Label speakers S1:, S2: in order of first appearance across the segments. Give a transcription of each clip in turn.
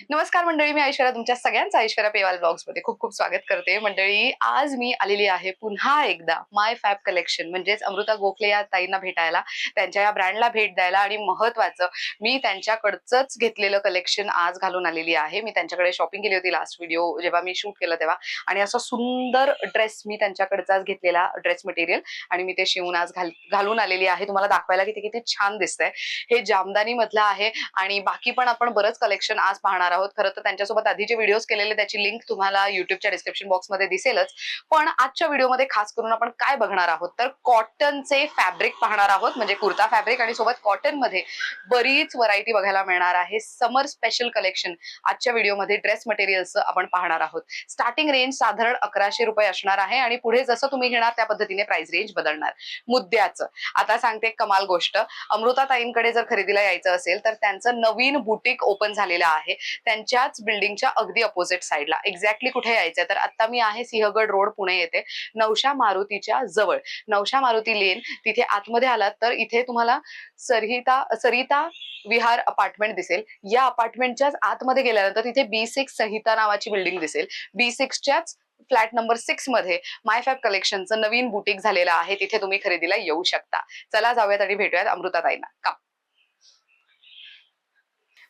S1: नमस्कार मंडळी, मी ऐश्वर्या तुमच्या सगळ्यांचं ऐश्वर्या पेवाल ब्लॉग्स मध्ये खूप खूप स्वागत करते. मंडळी, आज मी आलेली आहे पुन्हा एकदा माय फॅब कलेक्शन म्हणजेच अमृता गोखले या ताईंना भेटायला, त्यांच्या या ब्रँडला भेट द्यायला आणि महत्वाचं मी त्यांच्याकडचंच घेतलेलं कलेक्शन आज घालून आलेली आहे. मी त्यांच्याकडे शॉपिंग केली होती लास्ट व्हिडिओ जेव्हा मी शूट केलं तेव्हा, आणि असा सुंदर ड्रेस मी त्यांच्याकडचाच घेतलेला ड्रेस मटेरियल आणि मी ते शिवून आज घालून आलेली आहे तुम्हाला दाखवायला की ते किती छान दिसतंय. हे जामदानी मधलं आहे आणि बाकी पण आपण बरंच कलेक्शन आज पाहणार आहोत. खरं तर त्यांच्यासोबत आधीचे व्हिडिओज केलेले त्याची लिंक तुम्हाला युट्यूबच्या डिस्क्रिप्शन बॉक्समध्ये दिसेलच. पण आजच्या व्हिडिओमध्ये खास करून आपण काय बघणार आहोत तर कॉटनचे फॅब्रिक पाहणार आहोत, म्हणजे कुर्ता फॅब्रिक आणि सोबत कॉटन मध्ये बरीच व्हरायटी बघायला मिळणार आहे. समर स्पेशल कलेक्शन आजच्या व्हिडिओमध्ये ड्रेस मटेरियल्सचं आपण पाहणार आहोत. स्टार्टिंग रेंज साधारण 1100 रुपये असणार आहे आणि पुढे जसं तुम्ही घेणार त्या पद्धतीने प्राइस रेंज बदलणार. मुद्द्याचं आता सांगते कमाल गोष्ट, अमृता ताईंकडे जर खरेदीला यायचं असेल तर त्यांचं नवीन बुटीक ओपन झालेलं आहे त्यांच्याच बिल्डिंगच्या अगदी अपोजिट साईडला. एक्झॅक्टली कुठे यायचंय तर आता मी आहे सिंहगड रोड पुणे येथे, नवशा मारुतीच्या जवळ, नवशा मारुती लेन. तिथे आतमध्ये आलात तर इथे तुम्हाला सरिता विहार अपार्टमेंट दिसेल. या अपार्टमेंटच्याच आतमध्ये गेल्यानंतर तिथे B6 संहिता नावाची बिल्डिंग दिसेल. B6च्याच फ्लॅट नंबर 6 मध्ये माय फॅब कलेक्शनचं नवीन बुटीक झालेलं आहे. तिथे तुम्ही खरेदीला येऊ शकता. चला जाऊयात आणि भेटूयात अमृता ताईंना. का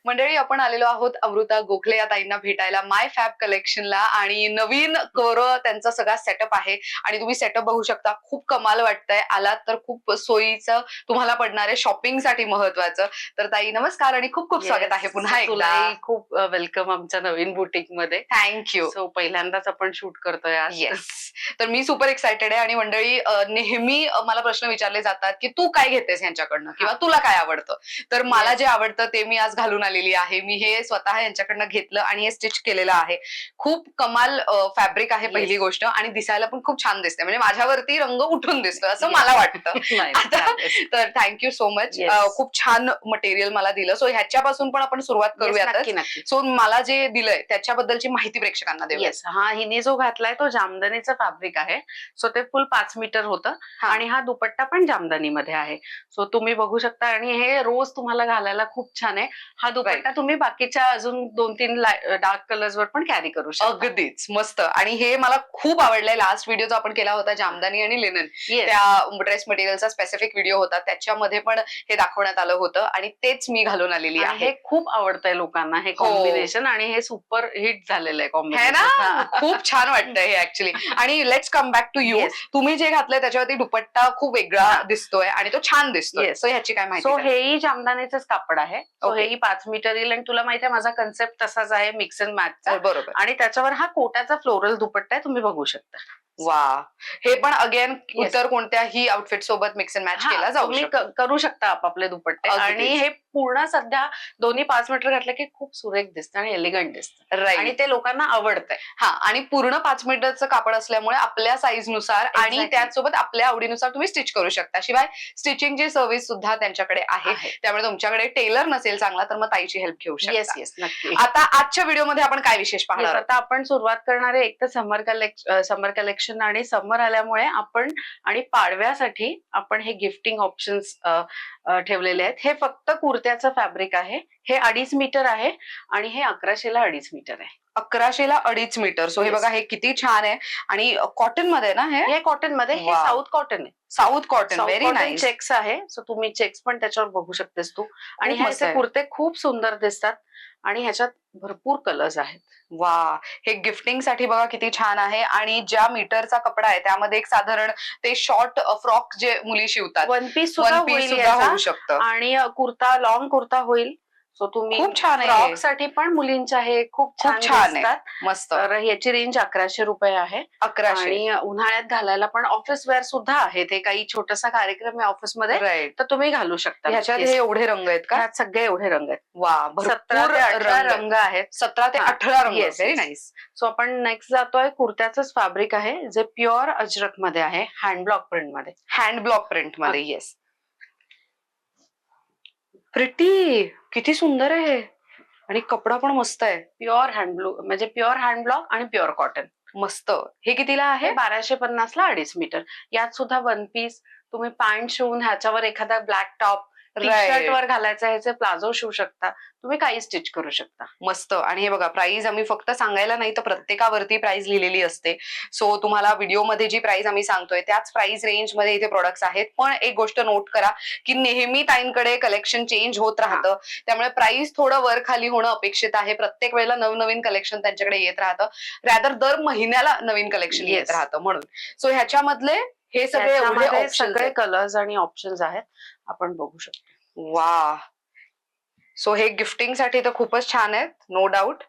S1: मंडळी, आपण आलेलो आहोत अमृता गोखले या ताईंना भेटायला माय फॅब कलेक्शनला, आणि नवीन त्यांचा सगळा सेटअप आहे आणि तुम्ही सेटअप बघू शकता. खूप कमाल वाटतंय. आलात तर खूप सोयीचं तुम्हाला पडणार आहे, शॉपिंग साठी महत्वाचं. तर ताई नमस्कार आणि खूप खूप स्वागत आहे पुन्हा एकदा.
S2: खूप वेलकम आमच्या नवीन बुटीक मध्ये.
S1: थँक्यू.
S2: सो पहिल्यांदाच आपण शूट करतोय आज.
S1: येस, तर मी सुपर एक्सायटेड आहे. आणि मंडळी, नेहमी मला प्रश्न विचारले जातात की तू काय घेतेस यांच्याकडनं किंवा तुला काय आवडतं. तर मला जे आवडतं ते मी आज घालून आलेली आहे. मी हे स्वतः यांच्याकडनं घेतलं आणि हे स्टिच केलेलं आहे. खूप कमाल फॅब्रिक आहे पहिली गोष्ट, आणि दिसायला पण खूप छान दिसते. म्हणजे माझ्यावरती रंग उठून दिसतोय असं मला वाटतं. आता तर थँक्यू सो मच. खूप छान मटेरियल मला दिलं. सो ह्याच्यापासून पण आपण सुरुवात करूयात. सो मला जे दिलंय त्याच्याबद्दलची माहिती प्रेक्षकांना देऊया.
S2: हा, हिने जो घातलाय तो जामदानीचं फॅब्रिक आहे. सो ते फुल 5 मीटर होतं आणि हा दुपट्टा पण जामदानी मध्ये आहे. सो तुम्ही बघू शकता आणि हे रोज तुम्हाला घालायला खूप छान आहे. हा दुपट्टा तुम्ही बाकीच्या अजून 2-3 डार्क कलर्स वर पण कॅरी करू शकता.
S1: अगदीच मस्त. आणि हे मला खूप आवडलंय. लास्ट व्हिडिओ जो आपण केला होता जामदानी आणि लिनन, त्या ड्रेस मटेरियलचा स्पेसिफिक व्हिडिओ होता, त्याच्यामध्ये पण हे दाखवण्यात आलं होतं आणि तेच मी घालून आलेली आहे.
S2: हे खूप आवडतंय लोकांना हे कॉम्बिनेशन, आणि हे सुपर हिट झालेलं आहे
S1: कॉम्बिनेशन. खूप छान वाटतंय हे ऍक्च्युली. आणि let's come back to you. तुम्ही जे घातलंय त्याच्यावरती दुपट्टा खूप वेगळा दिसतोय आणि तो छान दिसतोय. सो ह्याची काय माहिती?
S2: सो हेही जामदानीचंच कापड आहे. सो हेही 5 मीटर येईल आणि तुला माहिती आहे माझा कन्सेप्ट तसाच आहे, मिक्स अँड मॅचचा.
S1: बरोबर.
S2: आणि त्याच्यावर हा कोटाचा फ्लोरल दुपट्टा आहे, तुम्ही बघू शकता.
S1: वा, हे पण अगेन इतर कोणत्याही आउटफिट सोबत मिक्स अँड मॅच केला जाऊ शकतो.
S2: करू शकता आपापले दुपट्टे. आणि हे पूर्ण सध्या दोन्ही 5 मीटर घातलं की खूप सुरेख दिसतं आणि एलिगंट दिसतं, आणि ते लोकांना आवडतंय.
S1: हा, आणि पूर्ण 5 मीटरचं कापड असल्यामुळे आपल्या साईज नुसार आणि त्याचसोबत आपल्या आवडीनुसार तुम्ही स्टिच करू शकता. शिवाय स्टिचिंगची सर्व्हिस सुद्धा त्यांच्याकडे आहे. त्यामुळे तुमच्याकडे टेलर नसेल चांगला तर मग ताईची हेल्प घेऊ शकता.
S2: येस, नक्की.
S1: आता आजच्या व्हिडिओमध्ये आपण काय विशेष पाहणार?
S2: आता आपण सुरुवात करणार आहे एक तर समर कलेक्शन, आणि समर आल्यामुळे आपण आणि पाडव्यासाठी आपण हे गिफ्टिंग ऑप्शन्स ठेवलेले आहेत. हे फक्त कुर्त्याचं फॅब्रिक आहे. हे 2.5 मीटर आहे आणि हे 1100ला 2.5 मीटर आहे.
S1: 1100ला 2.5 मीटर. सो हे बघा, हे किती छान आहे. आणि कॉटन मध्ये ना? हे
S2: कॉटन मध्ये, हे साऊथ कॉटन आहे.
S1: South cotton, very nice.
S2: Checks आहे. सो तुम्ही चेक्स पण त्याच्यावर बघू शकतेस तू. आणि ह्याचे कुर्ते खूप सुंदर दिसतात आणि ह्याच्यात भरपूर कलर्स आहेत.
S1: वा, हे गिफ्टिंग साठी बघा किती छान आहे. आणि ज्या मीटरचा कपडा आहे त्यामध्ये एक साधारण ते शॉर्ट फ्रॉक जे मुली शिवतात,
S2: वन पीस सुद्धा
S1: होऊ शकतं
S2: आणि कुर्ता, लॉंग कुर्ता होईल. सो तुम्ही
S1: खूप छान आहे.
S2: फ्रॉक साठी पण मुलींच्या हे खूप छान दिसतात.
S1: मस्त.
S2: तर याची रेंज 1100 रुपये आहे.
S1: 1100.
S2: आणि उन्हाळ्यात घालायला पण ऑफिस वेअर सुद्धा आहे. ते काही छोटासा कार्यक्रम आहे ऑफिसमध्ये तर तुम्ही घालू शकता.
S1: ह्याच्यात हे एवढे रंग आहेत का?
S2: ह्यात सगळे एवढे रंग आहेत.
S1: वा,
S2: 17 ते 18 रंग आहेत.
S1: 17 ते 18 रंग. Very nice.
S2: सो आपण नेक्स्ट जातोय, कुर्त्याचंच फॅब्रिक आहे जे प्युअर अजरक मध्ये आहे, हँड ब्लॉक प्रिंट मध्ये.
S1: हँड ब्लॉक प्रिंट मध्ये. येस, प्रिटी, किती सुंदर आहे. आणि कपडा पण मस्त आहे.
S2: प्युअर हँडब्लॉक, म्हणजे प्युअर हँड ब्लॉक आणि प्युअर कॉटन.
S1: मस्त. हे कितीला आहे?
S2: 1250ला 2.5 मीटर. यात सुद्धा वन पीस तुम्ही पॅन्ट शिवून ह्याच्यावर एखादा ब्लॅक टॉप टी शर्ट वर घालायचं, ह्याचे प्लाझो शिवू शकता, तुम्ही काही स्टिच करू शकता.
S1: मस्त. आणि हे बघा प्राइस आम्ही फक्त सांगायला नाही तर प्रत्येकावरती प्राइस लिहिलेली असते. सो तुम्हाला व्हिडिओमध्ये जी प्राइस आम्ही सांगतोय त्याच प्राइस रेंज मध्ये इथे प्रोडक्ट्स आहेत. पण एक गोष्ट नोट करा की नेहमी ताईंकडे कलेक्शन चेंज होत राहतं, त्यामुळे प्राइस थोडं वर खाली होणं अपेक्षित आहे. प्रत्येक वेळेला नवनवीन कलेक्शन त्यांच्याकडे येत राहतं, रॅदर दर महिन्याला नवीन कलेक्शन येत राहतं म्हणून. सो ह्याच्यामधले हे सगळे एवढे ऑप्शन्स
S2: सगळे
S1: आहेत.
S2: कलर्स आणि ऑप्शन्स आहेत, आपण बघू शकतो.
S1: वा. सो हे गिफ्टिंग साठी तर खूपच छान आहेत, नो डाऊट.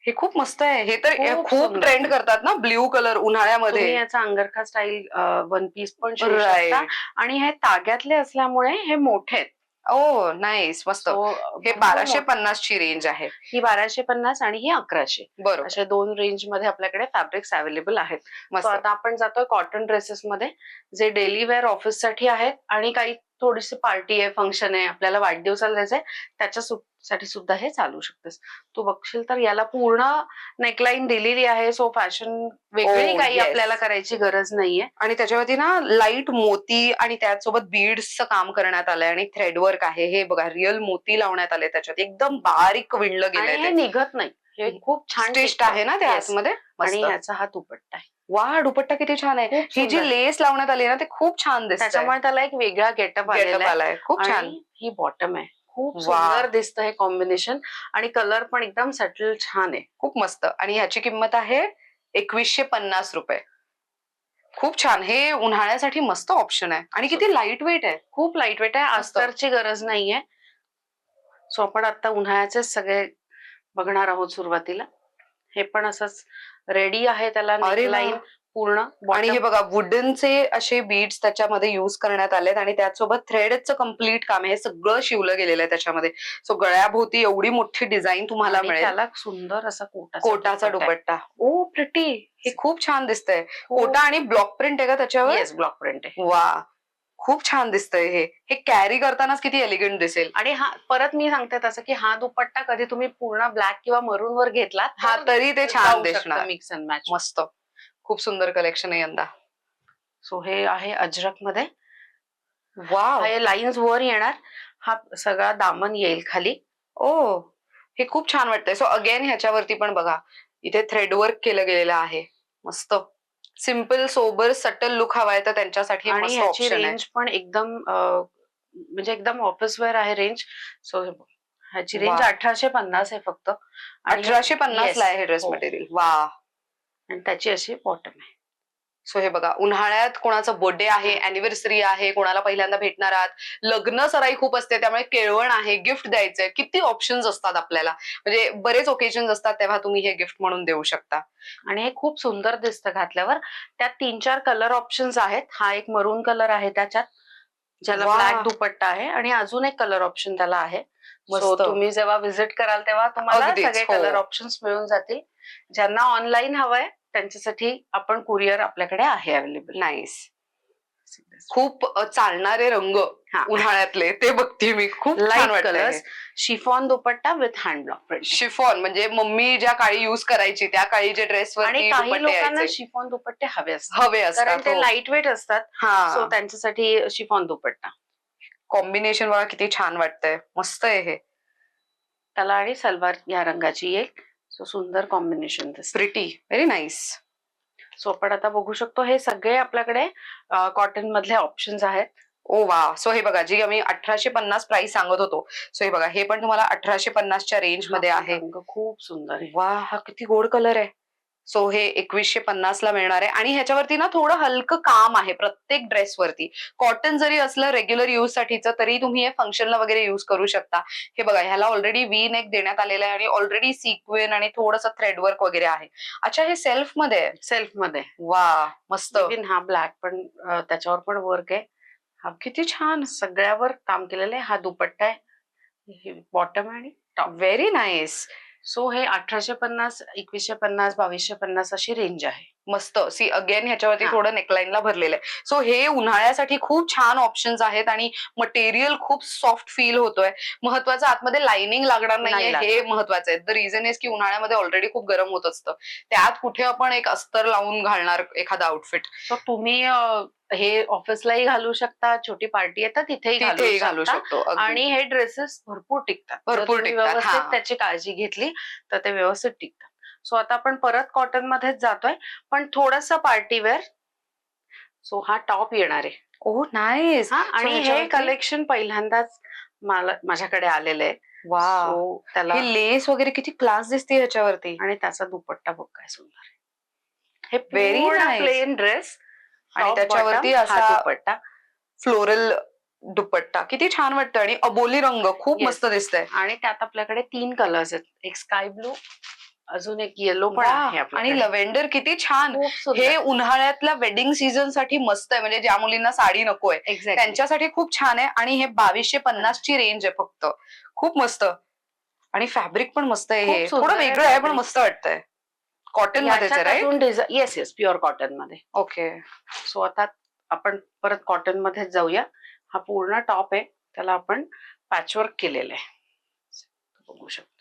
S1: हे खूप मस्त आहे. हे तर
S2: खूप
S1: खूप
S2: सुंदर
S1: ट्रेंड
S2: आहे.
S1: करतात ना ब्ल्यू कलर
S2: तुम्ही
S1: उन्हाळ्यामध्ये.
S2: याचा अंगरखा स्टाईल वन पीस पण शिवू शकता,
S1: राईट.
S2: आणि हे ताग्यातले असल्यामुळे हे मोठे आहेत.
S1: ओ नाईस, मस्त.
S2: So,
S1: हे
S2: भरपूर
S1: 1250 ची रेंज आहे.
S2: ही 1250 आणि ही 1100,
S1: बरोबर.
S2: अशा 2 रेंज मध्ये आपल्याकडे फॅब्रिक्स अवेलेबल आहेत.
S1: मस्त.
S2: So, आता आपण जातोय कॉटन ड्रेसेस मध्ये, जे डेली वेअर ऑफिस साठी आहेत आणि काही थोडीशी पार्टी आहे, फंक्शन आहे, आपल्याला वाढदिवसाला द्यायचंय, त्याच्यासाठी सुद्धा हे चालू शकतेस. तू बघशील तर याला पूर्ण नेकलाईन दिलेली आहे. सो फॅशन वेगळी काही
S1: yes.
S2: आपल्याला करायची गरज नाहीये.
S1: आणि त्याच्यावरती ना लाईट मोती आणि त्याचसोबत बीड्सचं काम करण्यात आलंय आणि थ्रेडवर्क आहे. हे बघा रिअल मोती लावण्यात आले त्याच्यात, एकदम बारीक विणलं
S2: आणि
S1: गेलंय
S2: हे
S1: ते.
S2: निघत नाही, हे खूप छान
S1: स्टिच्ड
S2: टिकतं.
S1: आहे ना त्या
S2: Yes.
S1: आतमध्ये.
S2: आणि
S1: मस्त.
S2: ह्याचा हा दुपट्टा आहे.
S1: वा, दुपट्टा किती छान आहे.
S2: खूप
S1: ही जी
S2: सुंदर.
S1: लेस लावण्यात आली ना ते खूप छान दिसतंय.
S2: त्याच्यामुळे त्याला एक वेगळा गेटअप आलेला आहे.
S1: आलाय खूप छान.
S2: आणि ही बॉटम आहे, खूप
S1: वा.
S2: सुंदर दिसतं हे कॉम्बिनेशन, आणि कलर पण एकदम सटल छान आहे.
S1: खूप मस्त. आणि ह्याची किंमत आहे 2150 रुपये. खूप छान. हे उन्हाळ्यासाठी मस्त ऑप्शन आहे आणि किती लाईट वेट आहे.
S2: खूप लाईट वेट आहे,
S1: मस्त.
S2: अस्तरची गरज नाहीये. सो आपण आता उन्हाळ्याचे सगळे बघणार आहोत सुरुवातीला. हे पण असंच रेडी आहे, त्याला
S1: अरे
S2: नेकलाईन
S1: वा.
S2: पूर्ण.
S1: आणि हे बघा वुडनचे असे बीड्स त्याच्यामध्ये युज करण्यात आलेत आणि त्याचसोबत थ्रेडचं कम्प्लीट काम आहे. हे सगळं शिवलं गेलेलं आहे त्याच्यामध्ये. सो गळ्याभोवती एवढी मोठी डिझाईन तुम्हाला
S2: आणि
S1: मिळेल.
S2: त्याला सुंदर असा
S1: कोटाचा दुपट्टा. ओ प्रिटी. हे खूप छान दिसतंय. कोटा आणि ब्लॉक प्रिंट आहे का त्याच्यावर?
S2: येस, ब्लॉक प्रिंट आहे.
S1: वा, खूप छान दिसतंय. हे कॅरी करतानाच किती एलिगंट दिसेल.
S2: आणि हा परत मी सांगते तसं की हा दुपट्टा कधी तुम्ही पूर्ण ब्लॅक किंवा मरून वर घेतला
S1: हा तरी ते छान दिसणार.
S2: Mix and match.
S1: मस्त. खूप सुंदर कलेक्शन आहे यंदा.
S2: सो हे आहे अजरक मध्ये.
S1: वाव.
S2: हे लाईन्स वर येणार, हा सगळा दामन येईल खाली.
S1: ओ, हे खूप छान वाटतंय. सो अगेन ह्याच्यावरती पण बघा इथे थ्रेडवर्क केलं गेलेलं आहे. मस्त. सिम्पल सोबर सटल लुक हवाय तर त्यांच्यासाठी
S2: आणि
S1: मस्त
S2: ह्याची
S1: ऑप्शन आहे.
S2: रेंज पण एकदम म्हणजे एकदम ऑफिस वेअर आहे रेंज. सो ह्याची रेंज
S1: वा.
S2: 1850 आहे फक्त.
S1: 1850 ला आहे हे ड्रेस
S2: हो.
S1: मटेरियल. वा.
S2: आणि त्याची अशी बॉटम आहे.
S1: सो हे बघा उन्हाळ्यात कोणाचा बर्थडे आहे, अॅनिव्हर्सरी आहे, कोणाला पहिल्यांदा भेटणार आहात, लग्न सराई खूप असते त्यामुळे केळवण आहे, गिफ्ट द्यायचंय, किती ऑप्शन्स असतात आपल्याला. म्हणजे बरेच ओकेजन्स असतात तेव्हा तुम्ही हे गिफ्ट म्हणून देऊ शकता.
S2: आणि हे खूप सुंदर दिसतं घातल्यावर. त्यात 3-4 कलर ऑप्शन्स आहेत. हा एक मरून कलर आहे त्याच्यात, ज्याला
S1: वा.
S2: ब्लॅक दुपट्टा आहे, आणि अजून एक कलर ऑप्शन त्याला आहे. सो
S1: मस्त.
S2: तुम्ही जेव्हा व्हिजिट कराल तेव्हा तुम्हाला
S1: अगदीच,
S2: सगळे
S1: हो.
S2: कलर ऑप्शन्स मिळून जातील. ज्यांना ऑनलाईन हवंय त्यांच्यासाठी आपण कुरिअर आपल्याकडे आहे अवेलेबल.
S1: नाईस. खूप चालणारे रंग उन्हाळ्यातले ते बघते मी. खूप छान
S2: लाईट
S1: वाटतंय
S2: colours, chiffon dupatta with hand block print.
S1: Chiffon म्हणजे मम्मी ज्या काळी युज करायची त्या काळी जे ड्रेसवर
S2: आणि काही लोकांना शिफॉन दुपट्टे हवे असतात,
S1: हवे
S2: कारण
S1: असतात.
S2: ते लाईट वेट असतात. सो
S1: हा,
S2: त्यांच्यासाठी शिफॉन दुपट्टा.
S1: कॉम्बिनेशन बघा किती छान वाटतंय. मस्त आहे हे.
S2: त्याला आणि सलवार या रंगाची एक. सो सुंदर कॉम्बिनेशन दिसतं.
S1: Pretty, very nice.
S2: सो आपण आता बघू शकतो हे सगळे आपल्याकडे कॉटन मधले ऑप्शन्स आहेत.
S1: ओ वा. सो हे बघा जी आम्ही 1850 प्राइस सांगत होतो, सो हे बघा हे पण तुम्हाला 1850च्या रेंज मध्ये
S2: हा
S1: आहे.
S2: रंग खूप सुंदर आहे.
S1: वा, हा किती गोड कलर आहे. सो हे 2150 ला मिळणार आहे आणि ह्याच्यावरती ना थोडं हलकं काम आहे प्रत्येक ड्रेसवरती. कॉटन जरी असलं रेग्युलर युज साठीचं तरी तुम्ही हे फंक्शनला वगैरे युज करू शकता. हे बघा ह्याला ऑलरेडी वी नेक देण्यात आलेलं आहे आणि ऑलरेडी सिक्वेन आणि थोडंसं थ्रेडवर्क वगैरे आहे. अच्छा, हे सेल्फ मध्ये आहे.
S2: सेल्फ मध्ये.
S1: वा, मस्त.
S2: इव्हन हा ब्लॅक पण त्याच्यावर पण वर्क आहे. हा
S1: किती छान.
S2: सगळ्यावर काम केलेलं आहे. हा दुपट्टा आहे, बॉटम आणि टॉप.
S1: Very nice.
S2: सो हे 1850, 2150, 2250 अशी रेंज आहे.
S1: मस्त. सी अगेन ह्याच्यावरती
S2: हा.
S1: थोडं नेकलाईनला भरलेलं आहे. सो हे उन्हाळ्यासाठी खूप छान ऑप्शन्स आहेत आणि मटेरियल खूप सॉफ्ट फील होतोय. महत्वाचं आतमध्ये लाइनिंग लागणार
S2: नाही
S1: नाहीये हे
S2: लागणार.
S1: महत्वाचं आहे. द रिझन इज की उन्हाळ्यामध्ये ऑलरेडी खूप गरम होत असतं. त्यात कुठे आपण एक अस्तर लावून घालणार एखादा आउटफिट.
S2: सो तुम्ही हे ऑफिसलाही घालू शकता, छोटी पार्टी आहे तर तिथेही
S1: तिथेही घालू
S2: शकता.
S1: शकतो. अगदी
S2: आणि हे ड्रेसेस भरपूर टिकतात. जर
S1: भरपूर
S2: तुम्ही
S1: टिकतात.
S2: व्यवस्थित
S1: हा.
S2: त्याची काळजी घेतली तर ते व्यवस्थित टिकतात. सो आता आपण परत कॉटन मध्येच जातोय, पण थोडस पार्टी वेअर. सो हा टॉप येणार आहे.
S1: ओह नाईस.
S2: हा, आणि हे कलेक्शन पहिल्यांदाच माझ्याकडे आलेलं आहे.
S1: वा.
S2: सो त्याला
S1: हे लेस वगैरे किती क्लास दिसते ह्याच्यावरती.
S2: आणि त्याचा दुपट्टा बघ काय सुंदर आहे. हे
S1: Very
S2: पूर्ण
S1: nice.
S2: प्लेन ड्रेस
S1: आणि
S2: टॉप
S1: त्याच्यावरती
S2: बॉटम हा
S1: असा
S2: दुपट्टा.
S1: फ्लोरल दुपट्टा किती छान वाटतं आणि अबोली रंग खूप
S2: Yes.
S1: मस्त दिसतंय.
S2: आणि त्यात आपल्याकडे 3 कलर्स आहेत. एक स्काय ब्लू, अजून एक येलो पण
S1: वा.
S2: आहे
S1: आणि
S2: आपल्याकडे.
S1: लव्हेंडर किती छान.
S2: खूप
S1: हे
S2: सुंदर.
S1: उन्हाळ्यातल्या वेडिंग सीझन साठी मस्त आहे. म्हणजे ज्या मुलींना साडी नकोय
S2: एक्झॅक्टली.
S1: त्यांच्यासाठी खूप छान आहे. आणि हे 2250 ची रेंज आहे फक्त. खूप मस्त. आणि फॅब्रिक पण मस्त आहे.
S2: खूप
S1: हे
S2: सुंदर
S1: थोडं
S2: आहे
S1: वेगळं आहे पण
S2: fabric.
S1: मस्त वाटतंय. कॉटन मध्येच आहे
S2: याच्यात
S1: राईट.
S2: अजून design. Yes yes, pure cotton मध्ये.
S1: ओके.
S2: सो आता आपण परत कॉटन मध्येच जाऊया. हा पूर्ण टॉप आहे, त्याला आपण पॅचवर्क केलेलं आहे. बघू शकतो.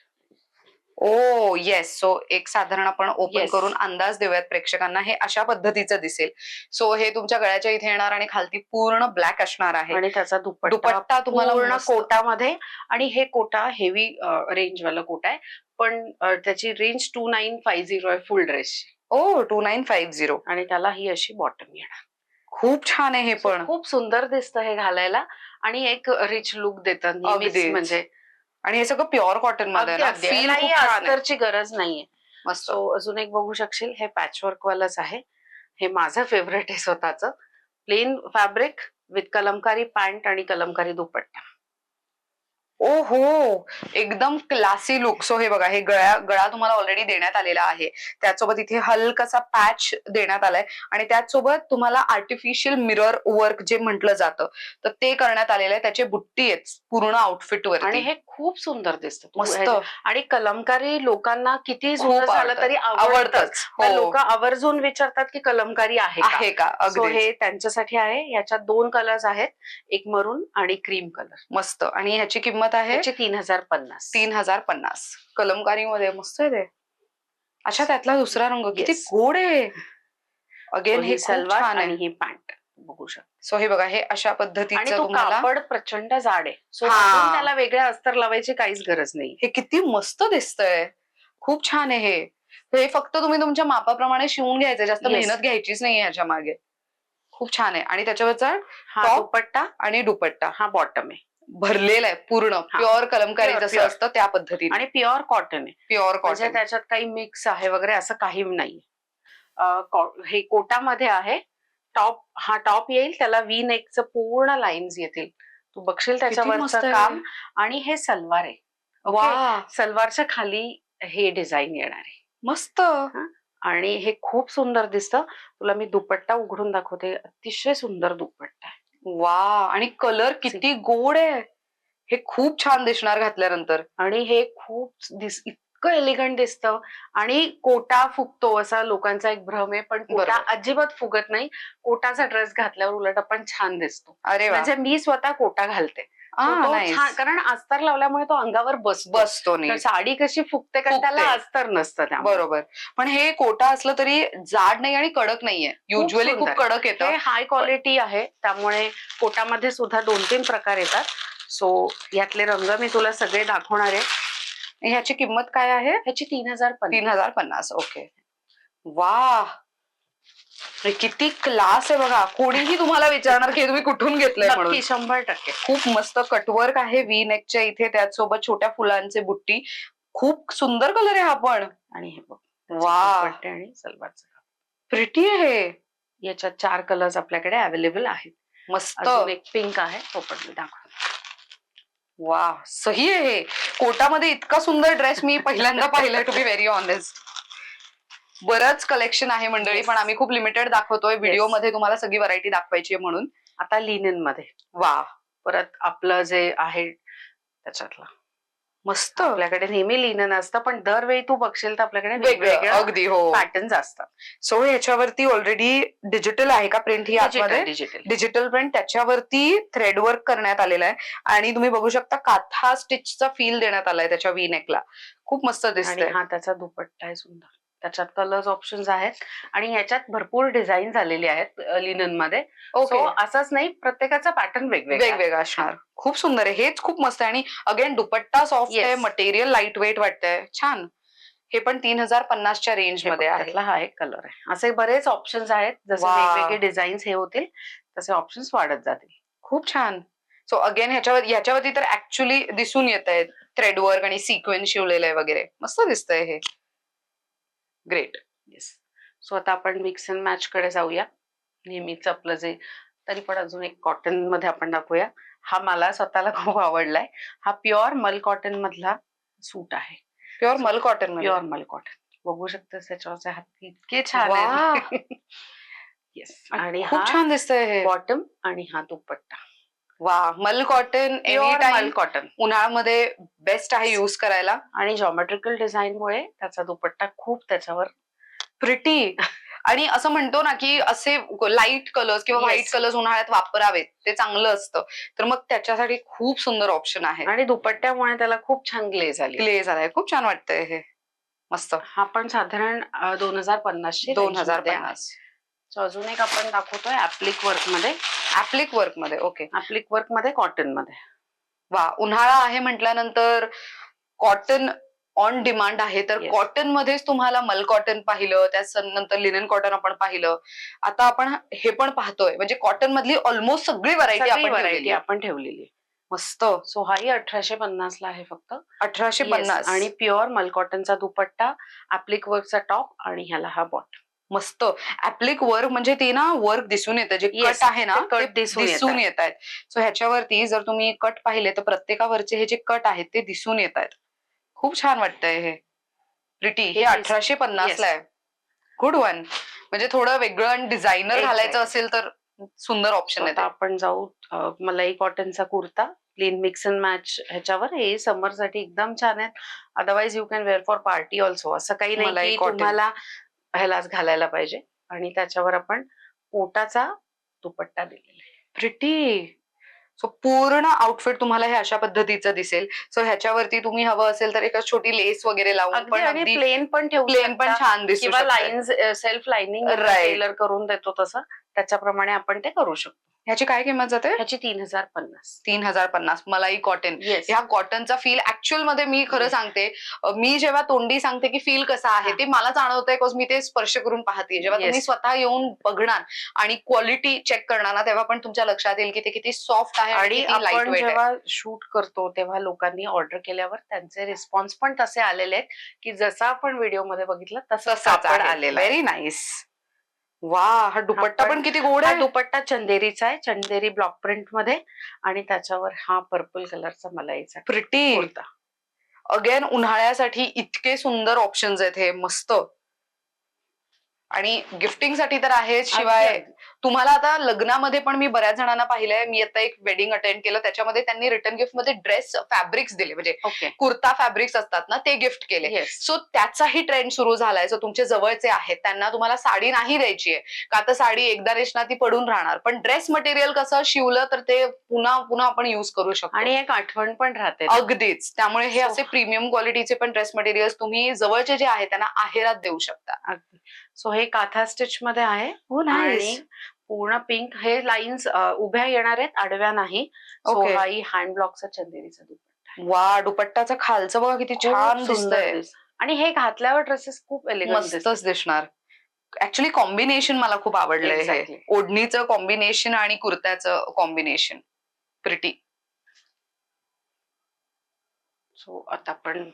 S1: ओ येस. सो एक साधारण आपण ओपन
S2: Yes.
S1: करून अंदाज देऊयात प्रेक्षकांना. हे अशा पद्धतीचं दिसेल. सो हे तुमच्या गळ्याच्या इथे येणार आणि खालती पूर्ण ब्लॅक असणार आहे.
S2: आणि त्याचा दुपट्टा
S1: दुपट्टा तुम्हाला
S2: पूर्ण
S1: मस्त.
S2: कोटामध्ये. आणि हे कोटा हेवी रेंज वाला कोटा आहे, पण त्याची रेंज 2950 आहे फुल ड्रेसची.
S1: ओ 2950.
S2: आणि त्याला ही अशी बॉटम येणार.
S1: खूप छान आहे हे
S2: So,
S1: पण.
S2: खूप सुंदर दिसतं हे घालायला आणि एक रिच लुक देतं नेहमीच.
S1: अगदीच.
S2: म्हणजे
S1: आणि हे सगळं प्युअर कॉटन मध्ये
S2: अगदी
S1: ना.
S2: अगदी.
S1: फील
S2: यालाही
S1: खूप छान आहे.
S2: अस्तरची गरज नाहीये.
S1: मस्त.
S2: सो अजून एक बघू शकशील, हे पॅचवर्क वालंच आहे. हे माझं फेवरेट आहे स्वतःच. Plain fabric with Kalamkari pant आणि कलमकारी दुपट्टा.
S1: ओ हो. एकदम क्लासी लुक. सो हे बघा, हे गळा तुम्हाला ऑलरेडी देण्यात आलेला आहे. त्याचसोबत इथे हलकासा पॅच देण्यात आलाय आणि त्याचसोबत तुम्हाला आर्टिफिशियल मिरर वर्क जे म्हटलं जातं तर ते करण्यात आलेलं आहे. त्याचे बुट्टी आहेत पूर्ण आउटफिट
S2: आणि
S1: वरती.
S2: हे खूप सुंदर दिसतं.
S1: मस्त.
S2: आणि कलमकारी लोकांना किती
S1: खूप
S2: जुनं झालं
S1: आवडतं.
S2: तरी आवडतंच.
S1: आवडतंच.
S2: लोक
S1: हो.
S2: आवर्जून विचारतात की कलमकारी आहे का.
S1: आहे का.
S2: सो
S1: अगदी
S2: हे त्यांच्यासाठी आहे. याच्यात 2 कलर्स आहेत, एक मरून आणि क्रीम कलर.
S1: मस्त. आणि ह्याची किंमत आहे
S2: याची 3050.
S1: 3050. कलमकारी मध्ये मस्त आहे ते. अच्छा, त्यातला दुसरा रंग किती
S2: Yes.
S1: गोड आहे.
S2: So
S1: अगेन हे
S2: ही
S1: खूप
S2: सलवार
S1: छान
S2: आणि
S1: आहे.
S2: ही पॅन्ट बघू शकता.
S1: सो हे बघा, हे अशा
S2: आणि
S1: पद्धतीचं
S2: तो
S1: तुम्हाला.
S2: कापड प्रचंड जाड आहे. सो
S1: हा.
S2: त्याला वेगळ्या अस्तर लावायची काहीच गरज नाही.
S1: हे किती मस्त दिसतंय. खूप छान आहे हे. हे फक्त तुम्ही तुमच्या मापाप्रमाणे शिवून घ्यायचं. जास्त
S2: Yes.
S1: मेहनत घ्यायचीच नाहीये ह्याच्या मागे. खूप छान आहे. आणि त्याच्यावरचा
S2: हा
S1: टॉप
S2: दुपट्टा,
S1: आणि दुपट्टा
S2: हा बॉटम आहे.
S1: भरलेला आहे पूर्ण. प्युअर कलमकारी
S2: Pure,
S1: जसं
S2: pure.
S1: असतं त्या पद्धतीने.
S2: आणि प्युअर कॉटन आहे.
S1: प्युअर
S2: म्हणजे
S1: कॉटन.
S2: त्याच्यात काही मिक्स आहे वगैरे असं काही नाही. हे कोटामध्ये आहे. हा टॉप येईल, त्याला व्ही नेकचं पूर्ण लाईन्स येतील. तू बघशील त्याच्यावरचं
S1: मस्त आहे.
S2: काम. आणि हे सलवार आहे.
S1: वा.
S2: सलवारच्या खाली हे डिझाईन येणार आहे.
S1: मस्त.
S2: आणि हे खूप सुंदर दिसतं. तुला मी दुपट्टा उघडून दाखवते. अतिशय सुंदर दुपट्टा आहे.
S1: वा. आणि कलर किती गोड आहे. हे खूप छान दिसणार घातल्यानंतर.
S2: आणि हे खूप इतकं एलिगंट दिसतं. आणि कोटा फुगतो असा लोकांचा एक भ्रम आहे, पण कोटा
S1: बरोबर.
S2: अजिबात फुगत नाही. कोटाचा ड्रेस घातल्यावर उलट आपण छान दिसतो.
S1: अरे वा.
S2: म्हणजे मी स्वतः कोटा घालते.
S1: आ,
S2: तो
S1: nice.
S2: छान, कारण अस्तर लावल्यामुळे तो अंगावर
S1: बसतो
S2: तर
S1: नीट.
S2: साडी कशी फुगते कारण त्याला
S1: फुगते.
S2: अस्तर नसतं त्यामुळे.
S1: बरोबर. पण हे कोटा असलं तरी जाड नाही आणि कडक नाहीये. युजली खूप
S2: सुंदर.
S1: कडक येतं.
S2: हे हाय क्वालिटी आहे, त्यामुळे कोटामध्ये सुद्धा 2-3 प्रकार येतात. सो यातले रंग मी तुला सगळे दाखवणार आहे.
S1: ह्याची किंमत काय आहे.
S2: ह्याची 3050.
S1: 3050. ओके. वा. हे किती क्लास आहे बघा. कोणीही तुम्हाला विचारणार की हे तुम्ही कुठून घेतलंय म्हणून.
S2: नक्की 100%.
S1: खूप मस्त कटवर्क आहे व्ही नेकच्या इथे. त्याचसोबत छोट्या फुलांचे बुट्टी. खूप सुंदर कलर आहे हा पण.
S2: आणि हे बघ,
S1: वा.
S2: दुपट्टे आणि सलवारचं काम.
S1: प्रिटी आहे.
S2: याच्यात 4 कलर्स आपल्याकडे अवेलेबल आहेत.
S1: मस्त.
S2: अजून एक पिंक आहे, तो पण मी दाखवते.
S1: वा. सही आहे हे. कोटामध्ये इतका सुंदर ड्रेस मी पहिल्यांदा पाहिलाय, टू बी व्हेरी ऑनेस्ट. बरंच कलेक्शन आहे मंडळी.
S2: Yes.
S1: पण आम्ही खूप लिमिटेड दाखवतोय. व्हिडिओ मध्ये तुम्हाला सगळी व्हरायटी दाखवायची आहे म्हणून.
S2: आता लिनेन मध्ये
S1: वा.
S2: परत आपलं जे आहे त्याच्यातला
S1: मस्त
S2: आपल्याकडे नेहमी लिनन असतं, पण दरवेळी तू बघशील तर आपल्याकडे
S1: वेगळं
S2: वेगवेगळ्या
S1: अगदी हो.
S2: पॅटर्न्स असतात.
S1: सो ह्याच्यावरती ऑलरेडी डिजिटल आहे का प्रिंट ही आतमध्ये?
S2: डिजिटल
S1: डिजिटल प्रिंट, त्याच्यावरती थ्रेड वर्क करण्यात आलेलं आहे आणि तुम्ही बघू शकता काथा स्टिचचा फील देण्यात आलाय त्याच्या वी नेकला. खूप मस्त
S2: आणि
S1: दिसतंय.
S2: हा त्याचा दुपट्टा आहे सुंदर. त्याच्यात कलर्स ऑप्शन्स आहेत आणि याच्यात भरपूर डिझाईन झालेली आहेत लिनन मध्ये.
S1: ओके,
S2: सो असंच नाही, प्रत्येकाचा पॅटर्न वेगवेगळा आहे.
S1: वेगवेगळा असणार. खूप सुंदर आहे, हेच खूप मस्त आहे आणि अगेन दुपट्टा सॉफ्ट आहे,
S2: Yes.
S1: मटेरियल लाईट वेट वाटतंय, छान. हे पण 3050च्या रेंज
S2: हे
S1: मध्ये
S2: बघ,
S1: आहे.
S2: त्यातला हा एक कलर आहे. असे बरेच ऑप्शन्स आहेत, जसे
S1: वा.
S2: वेगवेगळे डिझाईन्स हे होतील तसे ऑप्शन्स वाढत जातील.
S1: खूप छान. सो अगेन ह्याच्यावरती तर ऍक्च्युली दिसून येत आहे थ्रेड वर्क आणि सिक्वेन्स शिवलेलं आहे वगैरे, मस्त दिसतंय हे. ग्रेट.
S2: येस. सो आता आपण मिक्स अँड मॅच कडे जाऊया. नेहमीच आपलं जे, तरी पण अजून एक कॉटन मध्ये आपण दाखवूया. हा मला स्वतःला खूप आवडलाय. हा प्युअर मल कॉटन मधला सूट आहे.
S1: प्युअर मल कॉटन मध्ये.
S2: प्युअर मल कॉटन. बघू शकतेस त्याच्यावरचे हात इतके छान
S1: वा.
S2: आहेत. येस. आणि
S1: खूप
S2: हा
S1: छान दिसतंय हे.
S2: बॉटम आणि हा दुपट्टा.
S1: वा, मल कॉटन एनी
S2: प्युअर
S1: टाइम
S2: मल कॉटन
S1: उन्हाळ्यामध्ये बेस्ट आहे युज करायला.
S2: आणि जॉमेट्रिकल डिझाईन मुळे त्याचा दुपट्टा खूप त्याच्यावर
S1: प्रिटी. आणि असं म्हणतो ना की असे लाईट कलर्स किंवा
S2: Yes.
S1: व्हाईट कलर्स उन्हाळ्यात वापरावेत, ते चांगलं असतं. तर मग त्याच्यासाठी खूप सुंदर ऑप्शन आहे.
S2: आणि दुपट्ट्यामुळे त्याला खूप छान ग्लेज आली.
S1: ग्लेज आलाय, खूप छान वाटतंय हे, मस्त.
S2: हा पण साधारण 2050
S1: 2050.
S2: अजून एक आपण दाखवतोय ऍप्लिक वर्क मध्ये.
S1: ऍप्लिक वर्क मध्ये. ओके.
S2: ऍप्लिक वर्क मध्ये कॉटन मध्ये.
S1: वा, उन्हाळा आहे म्हटल्यानंतर कॉटन ऑन डिमांड आहे, तर
S2: Yes.
S1: कॉटन मध्येच तुम्हाला मल कॉटन पाहिलं, त्यानंतर लिनन कॉटन आपण पाहिलं, आता आपण हे पण पाहतोय, म्हणजे कॉटन मधली ऑलमोस्ट सगळी व्हरायटी
S2: सगळी
S1: आपण
S2: व्हरायटी
S1: ठेवलेली आहे.
S2: आपण ठेवलेली आहे.
S1: मस्त.
S2: सो हाही 1850 ला आहे फक्त.
S1: 1850.
S2: Yes. आणि प्युअर मल कॉटनचा दुपट्टा, ऍप्लिक वर्कचा टॉप आणि ह्याला हा बॉटम.
S1: मस्त. ऍप्लिक वर्क म्हणजे ते ना वर्क दिसून येतं, जे
S2: Yes,
S1: कट आहे ना
S2: ते cut
S1: ते
S2: दिसून
S1: दिसून येत आहेत. सो ह्याच्यावरती जर तुम्ही कट पाहिले तर प्रत्येकावरचे हे जे कट आहेत ते दिसून येत आहेत. खूप छान वाटतंय हे. प्रिटी. हे
S2: हे
S1: 1850 ला आहे. Good one. म्हणजे थोडं वेगळं आणि डिझायनर घालायचं
S2: Exactly.
S1: असेल तर सुंदर ऑप्शन आहे
S2: आता
S1: ते.
S2: आपण जाऊ मलाई कॉटनचा kurta, plain mix and match ह्याच्यावर. हे समर साठी एकदम छान आहेत. Otherwise you can wear for party also. असं काही नाही
S1: मलाई
S2: की
S1: cotton.
S2: तुम्हाला ह्यालाच घालायला पाहिजे. आणि त्याच्यावर आपण पोटाचा दुपट्टा दिलेला आहे.
S1: प्रिटी. सो पूर्ण आउटफिट तुम्हाला हे अशा पद्धतीचं दिसेल. सो ह्याच्यावरती तुम्ही हवं असेल तर एक छोटी लेस वगैरे लावून
S2: अगदी.
S1: पण
S2: आणि
S1: अगदी
S2: प्लेन पण ठेवू
S1: प्लेन पण
S2: शकता
S1: छान दिसू
S2: किंवा
S1: शकतं.
S2: Lines self lining
S1: Right.
S2: Tailor करून देतो तसं, त्याच्याप्रमाणे आपण ते करू शकतो.
S1: ह्याची काय किंमत जाते?
S2: ह्याची 3050.
S1: 3050. मलाई कॉटन.
S2: येस.
S1: ह्या कॉटनचा फील ऍक्च्युअल मध्ये मी खरं
S2: Yes.
S1: सांगते, मी जेव्हा तोंडी सांगते की फील कसा आहे
S2: हा.
S1: ते मला जाणवतंय, बिकॉज मी ते स्पर्श करून पाहते. जेव्हा
S2: Yes.
S1: तुम्ही स्वतः येऊन बघणार आणि क्वालिटी चेक करणार ना, तेव्हा पण तुमच्या लक्षात येईल की ते किती सॉफ्ट आहे आणि
S2: आणि
S1: किती लाईट
S2: आपण
S1: वेट आहे.
S2: जेव्हा शूट करतो तेव्हा लोकांनी ऑर्डर केल्यावर त्यांचे रिस्पॉन्स पण तसे आलेले आहेत की जसा आपण व्हिडिओ मध्ये बघितलं तसंच
S1: तसाच
S2: कापड
S1: आहे.
S2: आलेला आहे.
S1: Very nice. वा, हा दुपट्टा
S2: आपण-
S1: पण किती गोड
S2: हा
S1: आहे.
S2: दुपट्टा चंदेरीचा आहे, चंदेरी ब्लॉक प्रिंट मध्ये. आणि त्याच्यावर हा पर्पल कलरचा मलाईचा
S1: प्रिटी.
S2: कुर्ता.
S1: अगेन उन्हाळ्यासाठी इतके सुंदर ऑप्शन्स आहेत हे, मस्त. आणि गिफ्टिंग साठी तर आहेच. शिवाय
S2: अगदी.
S1: तुम्हाला आता लग्नामध्ये पण मी बऱ्याच जणांना पाहिलंय. मी आता एक वेडिंग अटेंड केलं, त्याच्यामध्ये त्यांनी रिटर्न गिफ्ट मध्ये ड्रेस फॅब्रिक्स दिले, म्हणजे
S2: ओके.
S1: कुर्ता फॅब्रिक्स असतात ना, ते गिफ्ट केले.
S2: येस.
S1: सो त्याचाही ट्रेंड सुरू झालाय. सो तुमचे जवळचे आहेत त्यांना तुम्हाला साडी नाही द्यायची आहे का, तर साडी एकदा नेसणार ती पडून राहणार, पण ड्रेस मटेरियल कसं शिवलं तर ते पुन्हा पुन्हा आपण युज करू शकतो.
S2: आणि एक आठवण पण राहते ना.
S1: अगदीच. त्यामुळे हे
S2: So-
S1: असे प्रीमियम क्वालिटीचे पण ड्रेस मटेरियल तुम्ही जवळचे जे आहेत त्यांना आहेरात देऊ शकता.
S2: अगदी. सो हे काथा स्टिच मध्ये आहे. आणि पूर्ण पिंक. हे लाईन्स उभ्या येणार आहेत, आडव्या नाही. So
S1: Okay.
S2: हाही हँड ब्लॉकचा चंदेरीचा दुपट्टा आहे.
S1: वा, दुपट्टाचं खालचं बघा किती
S2: खूप
S1: छान
S2: सुंदर
S1: दिसतंय.
S2: आणि हे घातल्यावर ड्रेसेस खूप एलिगंट
S1: मस्तच दिसणार. ऍक्च्युली कॉम्बिनेशन मला खूप आवडलंय हे.
S2: Exactly.
S1: ओढणीचं कॉम्बिनेशन आणि कुर्त्याचं कॉम्बिनेशन. प्रिटी.
S2: सो आता आपण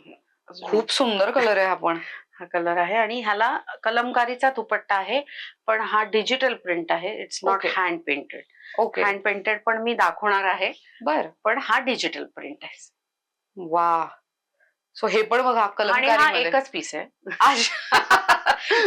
S1: खूप सुंदर कलर आहे हा पण.
S2: हा कलर आहे आणि ह्याला कलमकारीचा दुपट्टा आहे, पण हा डिजिटल प्रिंट आहे. It's not
S1: Okay.
S2: Hand painted.
S1: Okay.
S2: Hand painted पण मी दाखवणार आहे,
S1: बर.
S2: पण हा डिजिटल प्रिंट आहे.
S1: वा. सो हे पण बघा
S2: आणि हा
S1: कलमकारीमध्ये.
S2: एकच पीस आहे.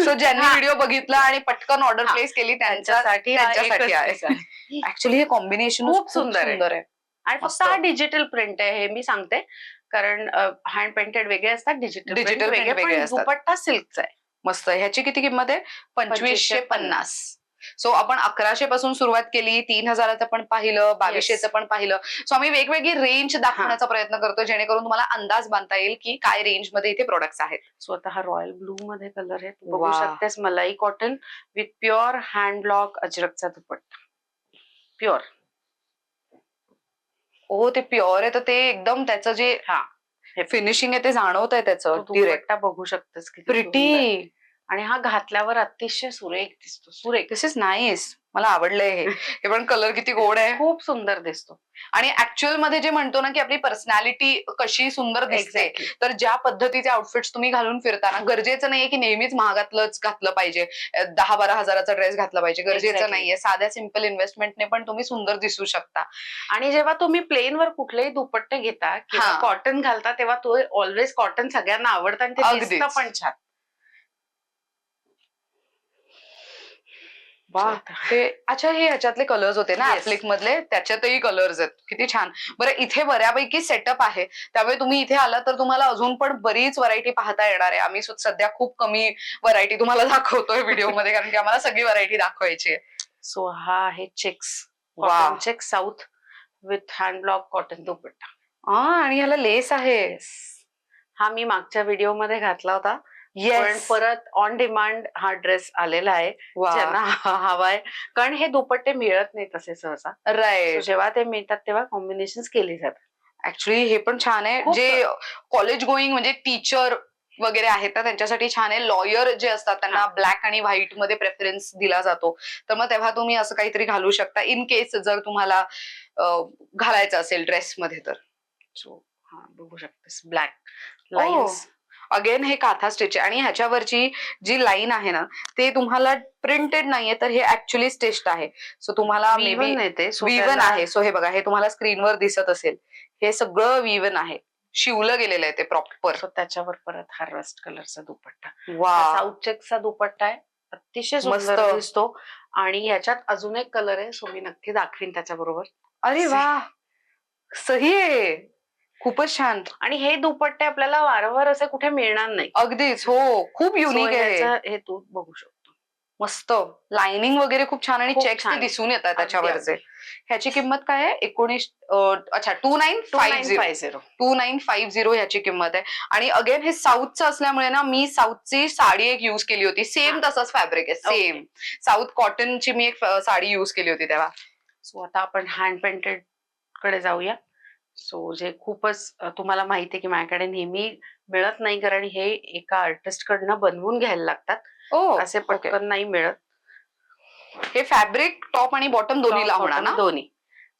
S1: सो ज्यांनी
S2: हा.
S1: व्हिडिओ बघितला आणि पटकन ऑर्डर
S2: हा.
S1: प्लेस केली
S2: त्यांच्यासाठी हा
S1: त्यांच्यासाठी
S2: एकच
S1: आहे.
S2: piece आहे.
S1: ऍक्च्युली हे कॉम्बिनेशन
S2: खूप सुंदर आहे.
S1: सुंदर आहे.
S2: आणि फक्त
S1: मस्त.
S2: हा डिजिटल प्रिंट आहे हे मी सांगते, कारण हँड पेंटेड वेगळे असतात, डिजिटल
S1: Digital print
S2: वेगळे,
S1: वेगळे
S2: पण
S1: असतात.
S2: दुपट्टा सिल्कचा आहे.
S1: मस्त. ह्याची किती किंमत आहे? 2550. सो आपण 1100 पासून सुरुवात केली, 3000चं पण पाहिलं, 2200चं पण पाहिलं. सो आम्ही वेगवेगळी रेंज दाखवण्याचा प्रयत्न करतो, जेणेकरून तुम्हाला अंदाज बांधता येईल की काय रेंज मध्ये इथे प्रोडक्ट्स आहेत.
S2: स्वतः हा रॉयल ब्लू मध्ये कलर आहे, तू बघू
S1: वाह.
S2: शकतेस. मलाई कॉटन विथ प्युअर हँडलॉक अजरकचा दुपट्टा, प्युअर.
S1: ओ ते प्युअर आहे, तर ते एकदम त्याचं जे फिनिशिंग आहे ते जाणवत आहे त्याचं डिरेक्ट.
S2: दुपट्टा बघू शकतेस किती सुंदर.
S1: प्रिटी.
S2: आणि हा घातल्यावर अतिशय सुरेख दिसतो, सुरेख.
S1: दिस इज नाईस. मला आवडलंय हे. हे पण कलर किती गोड आहे.
S2: खूप सुंदर दिसतो.
S1: आणि ऍक्च्युअल मध्ये जे म्हणतो ना की आपली पर्सनॅलिटी कशी सुंदर दिसते,
S2: Exactly.
S1: तर ज्या पद्धतीचे आउटफिट्स तुम्ही घालून फिरताना, गरजेचं नाहीये की नेहमीच महागातलंच घातलं पाहिजे, 10-12 हजाराचा ड्रेस घातला पाहिजे, गरजेचं
S2: Exactly.
S1: नाहीये. साध्या सिंपल इन्व्हेस्टमेंटने पण तुम्ही सुंदर दिसू शकता.
S2: आणि जेव्हा तुम्ही प्लेन वर कुठलेही दुपट्टे घेता किंवा
S1: हा.
S2: कॉटन घालता, तेव्हा तो ऑलवेज कॉटन सगळ्यांना आवडतं आणि ते
S1: अगदीच.
S2: दिसतं पण छान.
S1: वाह. ते अच्छा, हे ह्याच्यातले कलर्स होते ना
S2: Yes.
S1: ऍप्लिक मधले, त्याच्यातही कलर्स आहेत. किती छान. बरं, इथे बऱ्यापैकी सेटअप आहे, त्यामुळे तुम्ही इथे आला तर तुम्हाला अजून पण बरीच व्हरायटी पाहता येणार आहे. आम्ही सध्या खूप कमी व्हरायटी तुम्हाला दाखवतोय व्हिडिओमध्ये, कारण की आम्हाला सगळी व्हरायटी दाखवायची आहे.
S2: सो हा आहे चेक्स,
S1: वाह.
S2: Cotton checks south with handblock cotton dupatta.
S1: आणि ह्याला लेस आहे.
S2: हा मी मागच्या व्हिडिओ मध्ये घातला होता, पण
S1: येस.
S2: परत ऑन डिमांड हा ड्रेस आलेला आहे ज्यांना हवाय, कारण हे दुपट्टे मिळत नाही तसे सहसा.
S1: राईट.
S2: So जेव्हा ते मिळतात तेव्हा कॉम्बिनेशन केली जातात.
S1: ऍक्च्युली हे पण छान आहे.
S2: खूप
S1: जे कॉलेज गोईंग म्हणजे टीचर वगैरे आहेत ना, त्यांच्यासाठी छान आहे. लॉयर जे असतात त्यांना ब्लॅक आणि व्हाईट मध्ये प्रेफरन्स दिला जातो, तर मग तेव्हा तुम्ही असं काहीतरी घालू शकता, इन केस जर तुम्हाला घालायचं असेल ड्रेस मध्ये तर.
S2: सो हा बघू शकतेस ब्लॅक लाईन्स.
S1: अगेन हे काथा स्टिच आहे, आणि ह्याच्यावरची जी लाईन आहे ना, ते तुम्हाला प्रिंटेड नाहीये, तर हे ऍक्च्युअली स्टिच्ड आहे. सो तुम्हाला मे बी विवन आहे. सो हे बघा, हे तुम्हाला स्क्रीनवर दिसत असेल, हे सगळं विवन आहे, शिवलं गेलेलं आहे ते प्रॉपर.
S2: सो त्याच्यावर परत हा रस्ट कलरचा दुपट्टा,
S1: वा.
S2: साऊथ चेकचा दुपट्टा आहे, अतिशय सुंदर दिसतो. आणि याच्यात अजून एक कलर आहे, सो मी नक्की दाखवीन त्याच्याबरोबर.
S1: अरे वा, सही आहे, खूपच छान.
S2: आणि हे दुपट्टे आपल्याला वारंवार असे कुठे मिळणार नाही.
S1: अगदीच, हो, खूप युनिक आहे.
S2: हे तू बघू शकतो.
S1: मस्त लाइनिंग वगैरे खूप छान, आणि चेक्स ते दिसून येतात त्याच्यावरचे. ह्याची किंमत काय आहे? 2950 ह्याची किंमत आहे. आणि अगेन हे साऊथचं असल्यामुळे ना, मी साऊथची साडी एक युज केली होती, सेम तसंच फॅब्रिक आहे, सेम साऊथ कॉटनची मी एक साडी युज केली होती तेव्हा.
S2: सो आता आपण हँड पेंटेड कडे जाऊया. सो जे खूपच तुम्हाला माहिती आहे की माझ्याकडे नेहमी मिळत नाही, कारण हे एका आर्टिस्ट कडनं बनवून घ्यायला लागतात, असे पटकन नाही मिळत.
S1: हे फॅब्रिक टॉप आणि बॉटम दोन्हीला होणार ना?
S2: दोन्ही.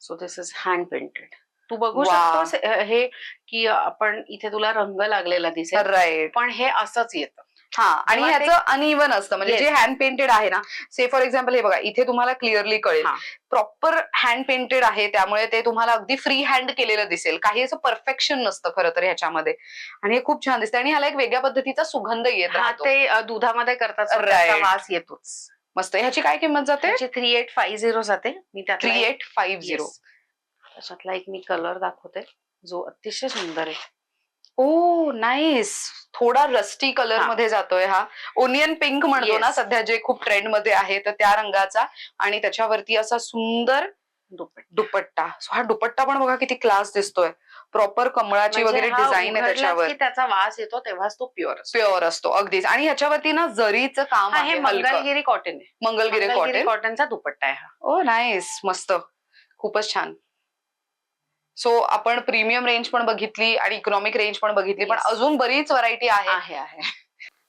S2: So this is hand painted. तू बघू शकतोस हे की आपण इथे तुला रंग लागलेला दिसेल,
S1: राईट,
S2: पण हे असंच येतं.
S1: हा. आणि ह्याचं अनइव्हन असतं, म्हणजे जे हँड पेंटेड आहे ना, से फॉर एक्झाम्पल हे बघा, इथे तुम्हाला क्लिअरली कळेल प्रॉपर हँड पेंटेड आहे, त्यामुळे ते तुम्हाला अगदी फ्री हँड केलेलं दिसेल. काही असं परफेक्शन नसतं खरं तर ह्याच्यामध्ये, आणि हे खूप छान दिसतं. आणि ह्याला एक वेगळ्या पद्धतीचा सुगंध येत राहतो.
S2: ते दुधामध्ये करतात, त्याचा वास येतोच.
S1: मस्त. ह्याची काय किंमत जाते?
S2: 3850 जाते. मी त्यात
S1: 3850.
S2: त्याच्यातला एक मी कलर दाखवते जो अतिशय सुंदर आहे.
S1: ओ नाईस. थोडा रस्टी कलर मध्ये जातोय हा. ओनियन पिंक म्हणतो ना सध्या, जे खूप ट्रेंड मध्ये आहे, तर त्या रंगाचा, आणि त्याच्यावरती असा सुंदर दुपट्टा. हा दुपट्टा पण बघा किती क्लास दिसतोय, प्रॉपर कमळाची वगैरे डिझाईन आहे त्याच्यावर.
S2: त्याचा वास येतो तेव्हाच तो
S1: प्युअर असतो अगदीच. आणि ह्याच्यावरती ना जरीचं काम आहे.
S2: मंगलगिरी कॉटन आहे.
S1: मंगलगिरी
S2: कॉटनचा दुपट्टा आहे हा.
S1: ओ नाईस, मस्त, खूपच छान. सो आपण प्रीमियम रेंज पण बघितली आणि इकॉनॉमिक रेंज पण बघितली, पण अजून बरीच व्हरायटी आहे.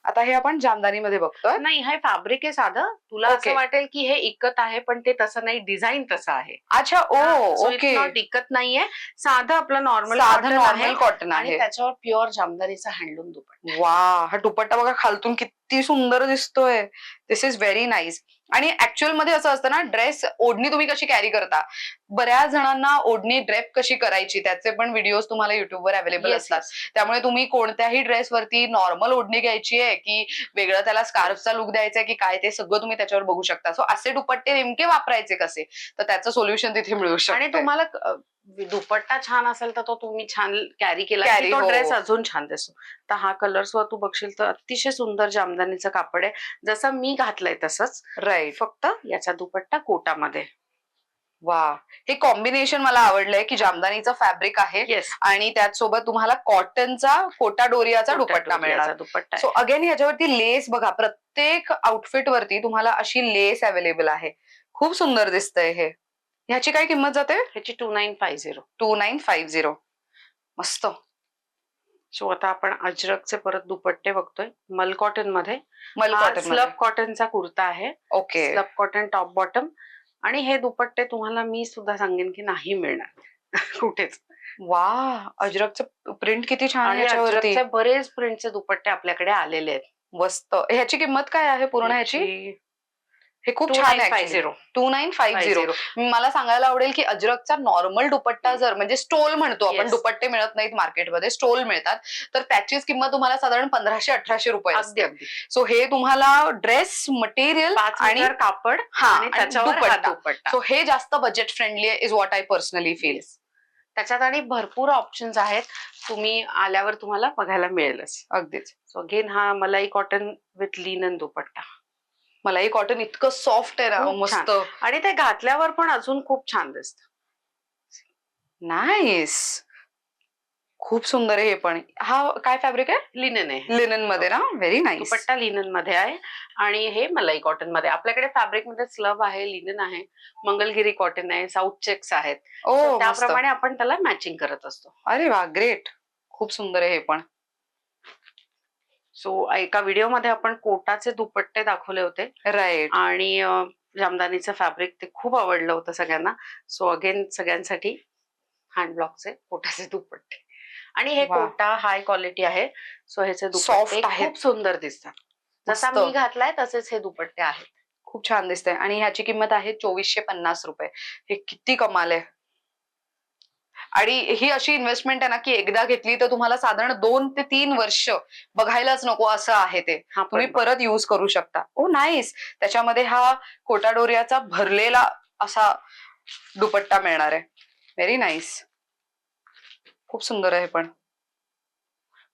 S1: आता हे आपण जामदानी मध्ये बघतोय.
S2: नाही, हे फॅब्रिक आहे साधं. तुला असं वाटेल की हे इकत आहे, पण ते तसं नाही, डिझाईन तसं आहे.
S1: अच्छा, ओके.
S2: इकत नाहीये, साधं आपलं नॉर्मल
S1: कॉटन आहे,
S2: आणि त्याच्यावर प्युअर जामदानीचा हँडलूम दुपट्टा.
S1: वा, हा दुपट्टा बघा खालतून किती सुंदर दिसतोय. दिस इज व्हेरी नाईस. आणि ऍक्च्युअल मध्ये असं असतं ना, ड्रेस ओढणी तुम्ही कशी कॅरी करता, बऱ्याच जणांना ओढणी ड्रेप कशी करायची त्याचे पण व्हिडिओज तुम्हाला युट्यूबवर अवेलेबल असतात. त्यामुळे तुम्ही कोणत्याही ड्रेसवरती नॉर्मल ओढणी घ्यायची आहे की वेगळं त्याला स्कार्फचा लुक द्यायचा आहे की काय, ते सगळं तुम्ही त्याच्यावर बघू शकता. सो असे दुपट्टे नेमके वापरायचे कसे, तर त्याचं सोल्युशन तिथे मिळू शकतं.
S2: आणि तुम्हाला दुपट्टा छान असेल तर तो तुम्ही छान कॅरी केला
S1: Carry,
S2: की तो
S1: हो.
S2: ड्रेस अजून छान दिसतो. तर हा कलर सुद्धा तू बघशील तर अतिशय सुंदर जामदानीचं कापड आहे, जसं मी घातलंय तसंच,
S1: राईट.
S2: फक्त याचा दुपट्टा कोटामध्ये.
S1: वा, हे कॉम्बिनेशन मला आवडलंय की जामदानीचं फॅब्रिक आहे
S2: येस,
S1: आणि त्याचसोबत तुम्हाला कॉटनचा कोटा डोरियाचा दुपट्टा मिळणार.
S2: दुपट्टा
S1: सो अगेन ह्याच्यावरती लेस बघा, प्रत्येक आउटफिट वरती तुम्हाला अशी लेस अवेलेबल आहे. खूप सुंदर दिसतंय हे. ह्याची काय किंमत जाते?
S2: ह्याची 2950.
S1: 2950. मस्त.
S2: सो आता आपण अजरकचे परत दुपट्टे बघतोय मल कॉटन मध्ये.
S1: मल कॉटन
S2: स्लब कॉटनचा कुर्ता आहे,
S1: okay.
S2: Slub cotton top bottom. आणि हे दुपट्टे तुम्हाला मी सुद्धा सांगेन की नाही मिळणार कुठेच.
S1: वा, अजरकचं प्रिंट किती छान आहे
S2: आणि
S1: ह्याच्यावरती.
S2: अजरकचे बरेच प्रिंटचे दुपट्टे आपल्याकडे आलेले आहेत.
S1: मस्त. ह्याची किंमत काय आहे पूर्ण ह्याची? हे खूप छान आहे
S2: 2950.
S1: 2950. मला सांगायला आवडेल की अजरकचा नॉर्मल दुपट्टा जर म्हणजे स्टोल म्हणतो आपण,
S2: Yes.
S1: दुपट्टे मिळत नाहीत मार्केटमध्ये, स्टोल मिळतात, तर त्याचीच किंमत तुम्हाला साधारण 1500-1800 रुपये
S2: अगदी
S1: असते.
S2: अगदी
S1: सो हे तुम्हाला ड्रेस मटेरियल
S2: 5
S1: आणि
S2: मीटर कापड
S1: हा,
S2: आणि
S1: आणि
S2: त्याच्यावर हा
S1: दुपट्टा.
S2: दुपट्टा.
S1: सो हे जास्त budget friendly is what I personally feel.
S2: त्याच्यात आणि भरपूर ऑप्शन्स आहेत, तुम्ही आल्यावर तुम्हाला बघायला मिळेलच.
S1: अगदीच.
S2: सो अगेन हा मलाई कॉटन विथ लिनन दुपट्टा.
S1: मलाही कॉटन इतकं सॉफ्ट आहे ना,
S2: खूप
S1: मस्त.
S2: आणि ते घातल्यावर पण अजून खूप छान दिसत.
S1: नाईस. खूप सुंदर आहे हे पण. हा काय फॅब्रिक आहे?
S2: लिनन आहे,
S1: लिनन मध्ये ना. Very nice.
S2: दुपट्टा लिनन मध्ये आहे आणि हे मलाई कॉटन मध्ये. आपल्याकडे फॅब्रिक मध्ये स्लब आहे, लिनन आहे, मंगलगिरी कॉटन आहे, साऊथ चेक्स आहेत.
S1: ओ,
S2: So
S1: मस्त.
S2: त्याप्रमाणे आपण त्याला मॅचिंग करत असतो.
S1: अरे वा, ग्रेट. खूप सुंदर आहे हे पण.
S2: सो एका व्हिडिओ मध्ये आपण कोटाचे दुपट्टे दाखवले होते
S1: राईट.
S2: आणि जामदानीचं फॅब्रिक ते खूप आवडलं होतं सगळ्यांना. सो अगेन सगळ्यांसाठी हँड ब्लॉकचे कोटाचे दुपट्टे. आणि हे
S1: वा.
S2: कोटा हाय क्वालिटी आहे, सो ह्याचे
S1: Soft
S2: दुपट्टे
S1: आहेत.
S2: खूप सुंदर दिसतात. जसा
S1: मस्त.
S2: मी घातलाय तसेच हे दुपट्टे आहेत.
S1: खूप छान दिसतंय आणि ह्याची किंमत आहे 2450 रुपये. हे किती कमाल आहे. आणि ही अशी इन्व्हेस्टमेंट आहे ना की एकदा घेतली तर तुम्हाला साधारण 2 ते 3 वर्ष बघायलाच नको असं आहे ते.
S2: हा
S1: तुम्ही
S2: पण
S1: परत युज करू शकता. ओ नाईस. त्याच्यामध्ये हा कोटा डोरियाचा भरलेला असा दुपट्टा मिळणार आहे. Very nice. खूप सुंदर आहे पण.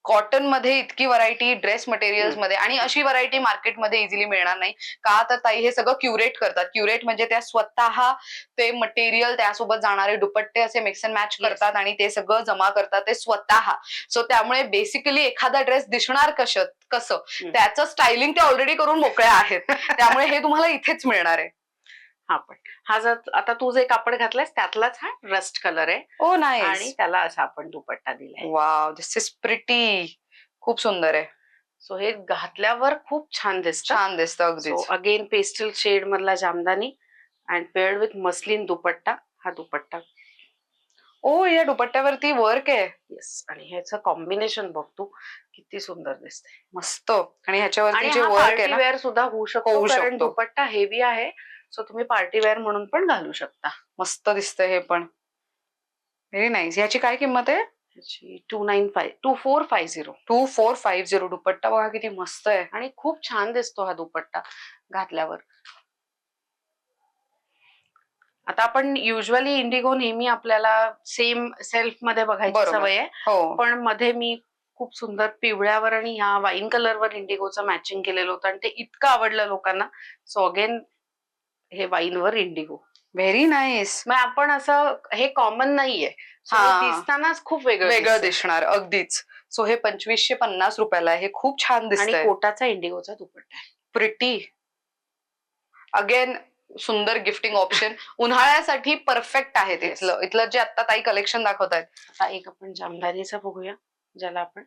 S1: कॉटन मध्ये इतकी व्हरायटी, ड्रेस मटेरियल्स मध्ये, आणि अशी व्हरायटी मार्केटमध्ये इझिली मिळणार नाही. का तर ताई हे सगळं क्युरेट करतात. क्युरेट म्हणजे त्या स्वतः ते मटेरियल, त्यासोबत जाणारे दुपट्टे असे मिक्स अँड मॅच
S2: Yes.
S1: करतात आणि ते सगळं जमा करतात ते स्वतः. सो त्यामुळे बेसिकली एखादा ड्रेस दिसणार कसं त्याचं स्टायलिंग ते ऑलरेडी करून मोकळ्या आहेत. त्यामुळे हे तुम्हाला इथेच मिळणार आहे.
S2: हा पण हा जर आता तू जे कापड घातलंयस त्यातलाच हा रस्ट कलर आहे
S1: ओ
S2: आणि
S1: नाईस.
S2: त्याला असा आपण दुपट्टा दिलाय.
S1: Wow, this is pretty. खूप सुंदर आहे.
S2: सो हे घातल्यावर खूप छान दिसतं.
S1: छान दिसतं
S2: सो
S1: अगदीच.
S2: अगेन पेस्टल शेड मधला jamdani and paired with muslin dupatta. हा दुपट्टा
S1: ओ, या दुपट्ट्यावरती वर्क आहे.
S2: येस, आणि ह्याचं कॉम्बिनेशन बघ तू किती सुंदर दिसतंय.
S1: मस्त. आणि ह्याच्यावरती
S2: आणि
S1: जे
S2: हा
S1: वर्क आहे
S2: पार्टी
S1: ना,
S2: वेअर सुद्धा होऊ शकतो,
S1: होऊ
S2: कारण
S1: शकतो.
S2: दुपट्टा हेवी आहे. सो तुम्ही पार्टी वेअर म्हणून पण घालू शकता.
S1: मस्त दिसतंय हे पण. Very nice. ह्याची काय किंमत आहे?
S2: ह्याची 2450.
S1: 2450. दुपट्टा बघा किती मस्त आहे.
S2: आणि खूप छान दिसतो हा दुपट्टा घातल्यावर. आता आपण युजली इंडिगो नेहमी आपल्याला सेम सेल्फ मध्ये बघायची
S1: बरोबर.
S2: सवय आहे,
S1: हो.
S2: पण मध्ये मी खूप सुंदर पिवळ्यावर आणि ह्या वाईन कलरवर इंडिगोचं मॅचिंग केलेलं होतं आणि ते इतकं आवडलं लोकांना. सो अगेन हे वाईनवर इंडिगो.
S1: Very nice.
S2: मग आपण असं हे कॉमन नाहीये. So
S1: हा.
S2: हे दिसतानाच खूप वेगळं
S1: वेगळं
S2: दिसतं.
S1: दिसणार अगदीच. सो हे 2550 रुपयाला आहे. हे खूप छान
S2: आणि
S1: दिसतंय.
S2: कोटाचा इंडिगोचा दुपट्टा आहे.
S1: प्रिटी. अगेन सुंदर गिफ्टिंग ऑप्शन. उन्हाळ्यासाठी परफेक्ट आहे ते.
S2: Yes.
S1: इथलं जे आता ताई कलेक्शन दाखवतायत.
S2: आता एक आपण जामदानीचा बघूया, ज्याला आपण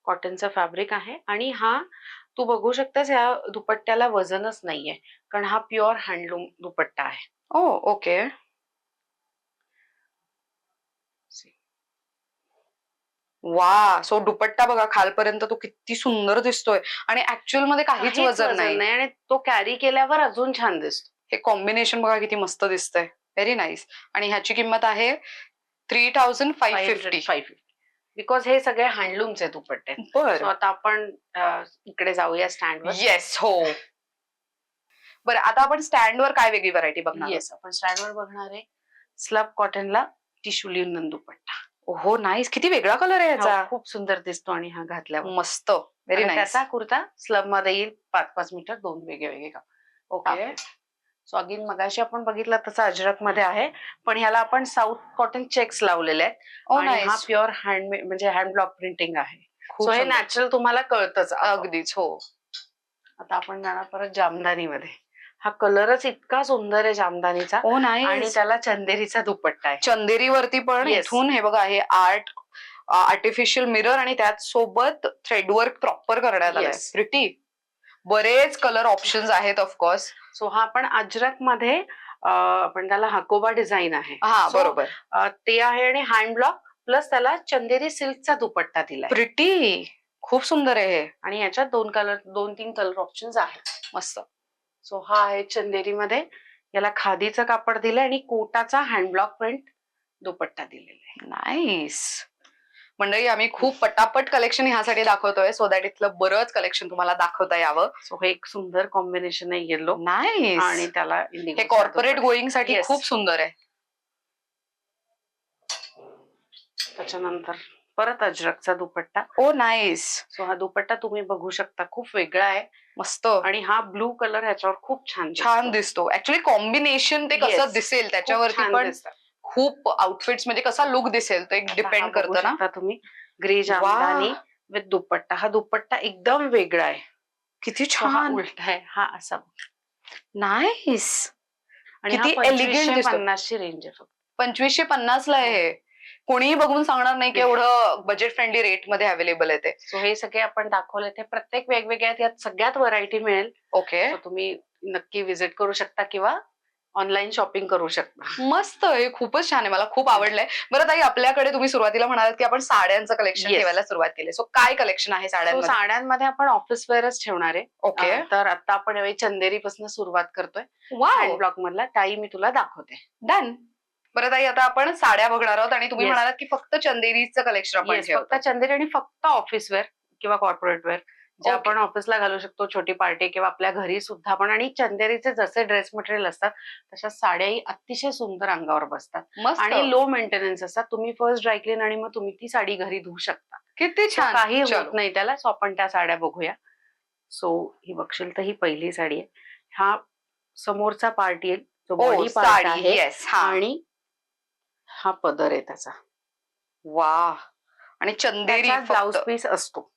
S2: कॉटनचं फॅब्रिक आहे. आणि हा तू बघू शकतास या दुपट्ट्याला वजनच नाहीये, कारण हा प्युअर हँडलूम दुपट्टा आहे.
S1: ओ, ओके. वा, सो दुपट्टा बघा खालपर्यंत तो किती सुंदर दिसतोय आणि ऍक्च्युअल मध्ये काहीच वजन नाही.
S2: आणि तो कॅरी केल्यावर अजून छान दिसतो.
S1: हे कॉम्बिनेशन बघा किती मस्त दिसतंय. Very nice. आणि ह्याची किंमत आहे 3550.
S2: बिकॉज हे सगळे हँडलूमचे दुपट्टे. सो
S1: बर.
S2: आता आपण इकडे जाऊया स्टँडवर.
S1: येस, हो. बरं, आता आपण स्टँडवर काय वेगळी व्हरायटी बघणार?
S2: येस, आपण स्टँडवर बघणार आहे स्लब कॉटनला टिश्यू लिनन दुपट्टा.
S1: हो नाईस, किती वेगळा कलर आहे याचा.
S2: खूप सुंदर दिसतो आणि हा घातल्यावर.
S1: मस्त, व्हेरी
S2: आणि
S1: नाईस.
S2: त्याचा कुर्ता स्लब मध्ये येईल 5-5 मीटर, 2 वेगळे
S1: ओके.
S2: सो अगेन मगाशी आपण बघितलं तसं अजरक मध्ये आहे, पण ह्याला आपण साऊथ कॉटन चेक्स लावलेले आहेत
S1: ओ
S2: आणि हा
S1: नाईस,
S2: प्युअर हँडमेड म्हणजे हँड ब्लॉक प्रिंटिंग आहे.
S1: खूप
S2: सो हे
S1: सुंदर.
S2: नॅचरल तुम्हाला कळतच.
S1: अगदीच हो.
S2: आता आपण जाणार परत जामदानी मध्ये. हा कलरच इतका सुंदर आहे जामदानीचा
S1: ओ
S2: आणि
S1: नाईस.
S2: त्याला चंदेरीचा दुपट्टा आहे.
S1: चंदेरीवरती पण
S2: Yes.
S1: इथून हे बघा, हे आर्टिफिशियल मिरर आणि त्यात सोबत थ्रेडवर्क प्रॉपर करण्यात आलंय.
S2: Yes.
S1: प्रिटी. बरेच कलर ऑप्शन्स आहेत ऑफकोर्स.
S2: सो हा पण अजरक मध्ये आपण त्याला हाकोबा डिझाईन आहे.
S1: हा
S2: So,
S1: बरोबर.
S2: ते आहे आणि हँड ब्लॉक प्लस त्याला चंदेरी सिल्कचा दुपट्टा दिलाय
S1: प्रिटी. खूप सुंदर आहे हे.
S2: आणि याच्यात 2-3 कलर ऑप्शन्स आहेत.
S1: मस्त.
S2: सो हा आहे चंदेरी मध्ये. याला खादीचं कापड दिलंय आणि कोटाचा हँड ब्लॉक प्रिंट दुपट्टा दिलेला आहे.
S1: नाईस. मंडळी, आम्ही खूप पटापट कलेक्शन ह्यासाठी दाखवतोय सो दॅट इथलं बरंच कलेक्शन तुम्हाला दाखवता यावं.
S2: सो हे एक सुंदर कॉम्बिनेशन आहे येलो
S1: नाईस.
S2: आणि त्याला
S1: हे कॉर्पोरेट गोईंग साठी
S2: Yes.
S1: खूप सुंदर आहे.
S2: त्याच्यानंतर परत अजरकचा दुपट्टा.
S1: ओ नाईस.
S2: सो हा दुपट्टा तुम्ही बघू शकता, खूप वेगळा आहे
S1: मस्त.
S2: आणि हा ब्लू कलर ह्याच्यावर खूप
S1: छान दिसतो. ऍक्च्युली कॉम्बिनेशन ते कसं
S2: Yes.
S1: दिसेल त्याच्यावरती पण खूप आउटफिट्स म्हणजे कसा लुक दिसेल तो एक डिपेंड करतं ना.
S2: तुम्ही ग्रे जामदानी विथ दुपट्टा. हा दुपट्टा एकदम वेगळा आहे.
S1: किती
S2: So हा
S1: छान.
S2: उलटा आहे, हा असा.
S1: नाईस.
S2: आणि
S1: किती
S2: हा
S1: elegant दिसतो.
S2: 2550 ची रेंज आहे फक्त.
S1: 2550 ला आहे हे. कोणीही बघून सांगणार नाही की एवढं बजेट फ्रेंडली रेट मध्ये अवेलेबल आहे ते.
S2: सो हे सगळे आपण दाखवले ते प्रत्येक वेगवेगळ्या यात सगळ्यात व्हरायटी मिळेल.
S1: ओके.
S2: So तुम्ही नक्की विजिट करू शकता किंवा ऑनलाईन शॉपिंग करू शकता.
S1: मस्त, हे खूपच छान आहे, मला खूप आवडलंय. बरं ताई, आपल्याकडे तुम्ही सुरुवातीला म्हणालात की आपण साड्यांचं कलेक्शन
S2: Yes.
S1: ठेवायला सुरुवात केली. सो काय कलेक्शन आहे
S2: So
S1: साड्यांमध्ये?
S2: साड्यांमध्ये आपण ऑफिस वेअरच ठेवणार आहे.
S1: ओके.
S2: तर आता आपण यावेळी चंदेरीपासून सुरुवात करतोय. Hand
S1: wow.
S2: ब्लॉक मधला ताई मी तुला दाखवते.
S1: डन. बरं ताई, आता आपण साड्या बघणार आहोत आणि तुम्ही
S2: Yes.
S1: म्हणालात की फक्त चंदेरीचं कलेक्शन आपण
S2: Yes,
S1: ठेवतो.
S2: फक्त चंदेरी आणि फक्त ऑफिस वेअर किंवा कॉर्पोरेट वेअर जे
S1: Okay.
S2: आपण ऑफिसला घालू शकतो, छोटी पार्टी किंवा आपल्या घरी सुद्धा पण. आणि चंदेरीचे जसे ड्रेस मटेरियल असतात तशा साड्याही अतिशय सुंदर अंगावर बसतात
S1: मस्त.
S2: आणि लो मेंटेनन्स असतात. तुम्ही फर्स्ट ड्रायक्लीन आणि मग तुम्ही ती साडी घरी धुवू शकता.
S1: किती
S2: So
S1: छान.
S2: काही
S1: चलो.
S2: होत नाही त्याला. सो आपण त्या साड्या बघूया. सो ही बघशील तर ही पहिली साडी आहे. हा समोरचा पार्ट येईल जो
S1: ओ,
S2: बॉडी पार्ट
S1: साडी.
S2: आहे
S1: येस. हा.
S2: आणि हा पदर आहे त्याचा.
S1: वा. आणि चंदेरी
S2: ब्लाउज पीस असतो.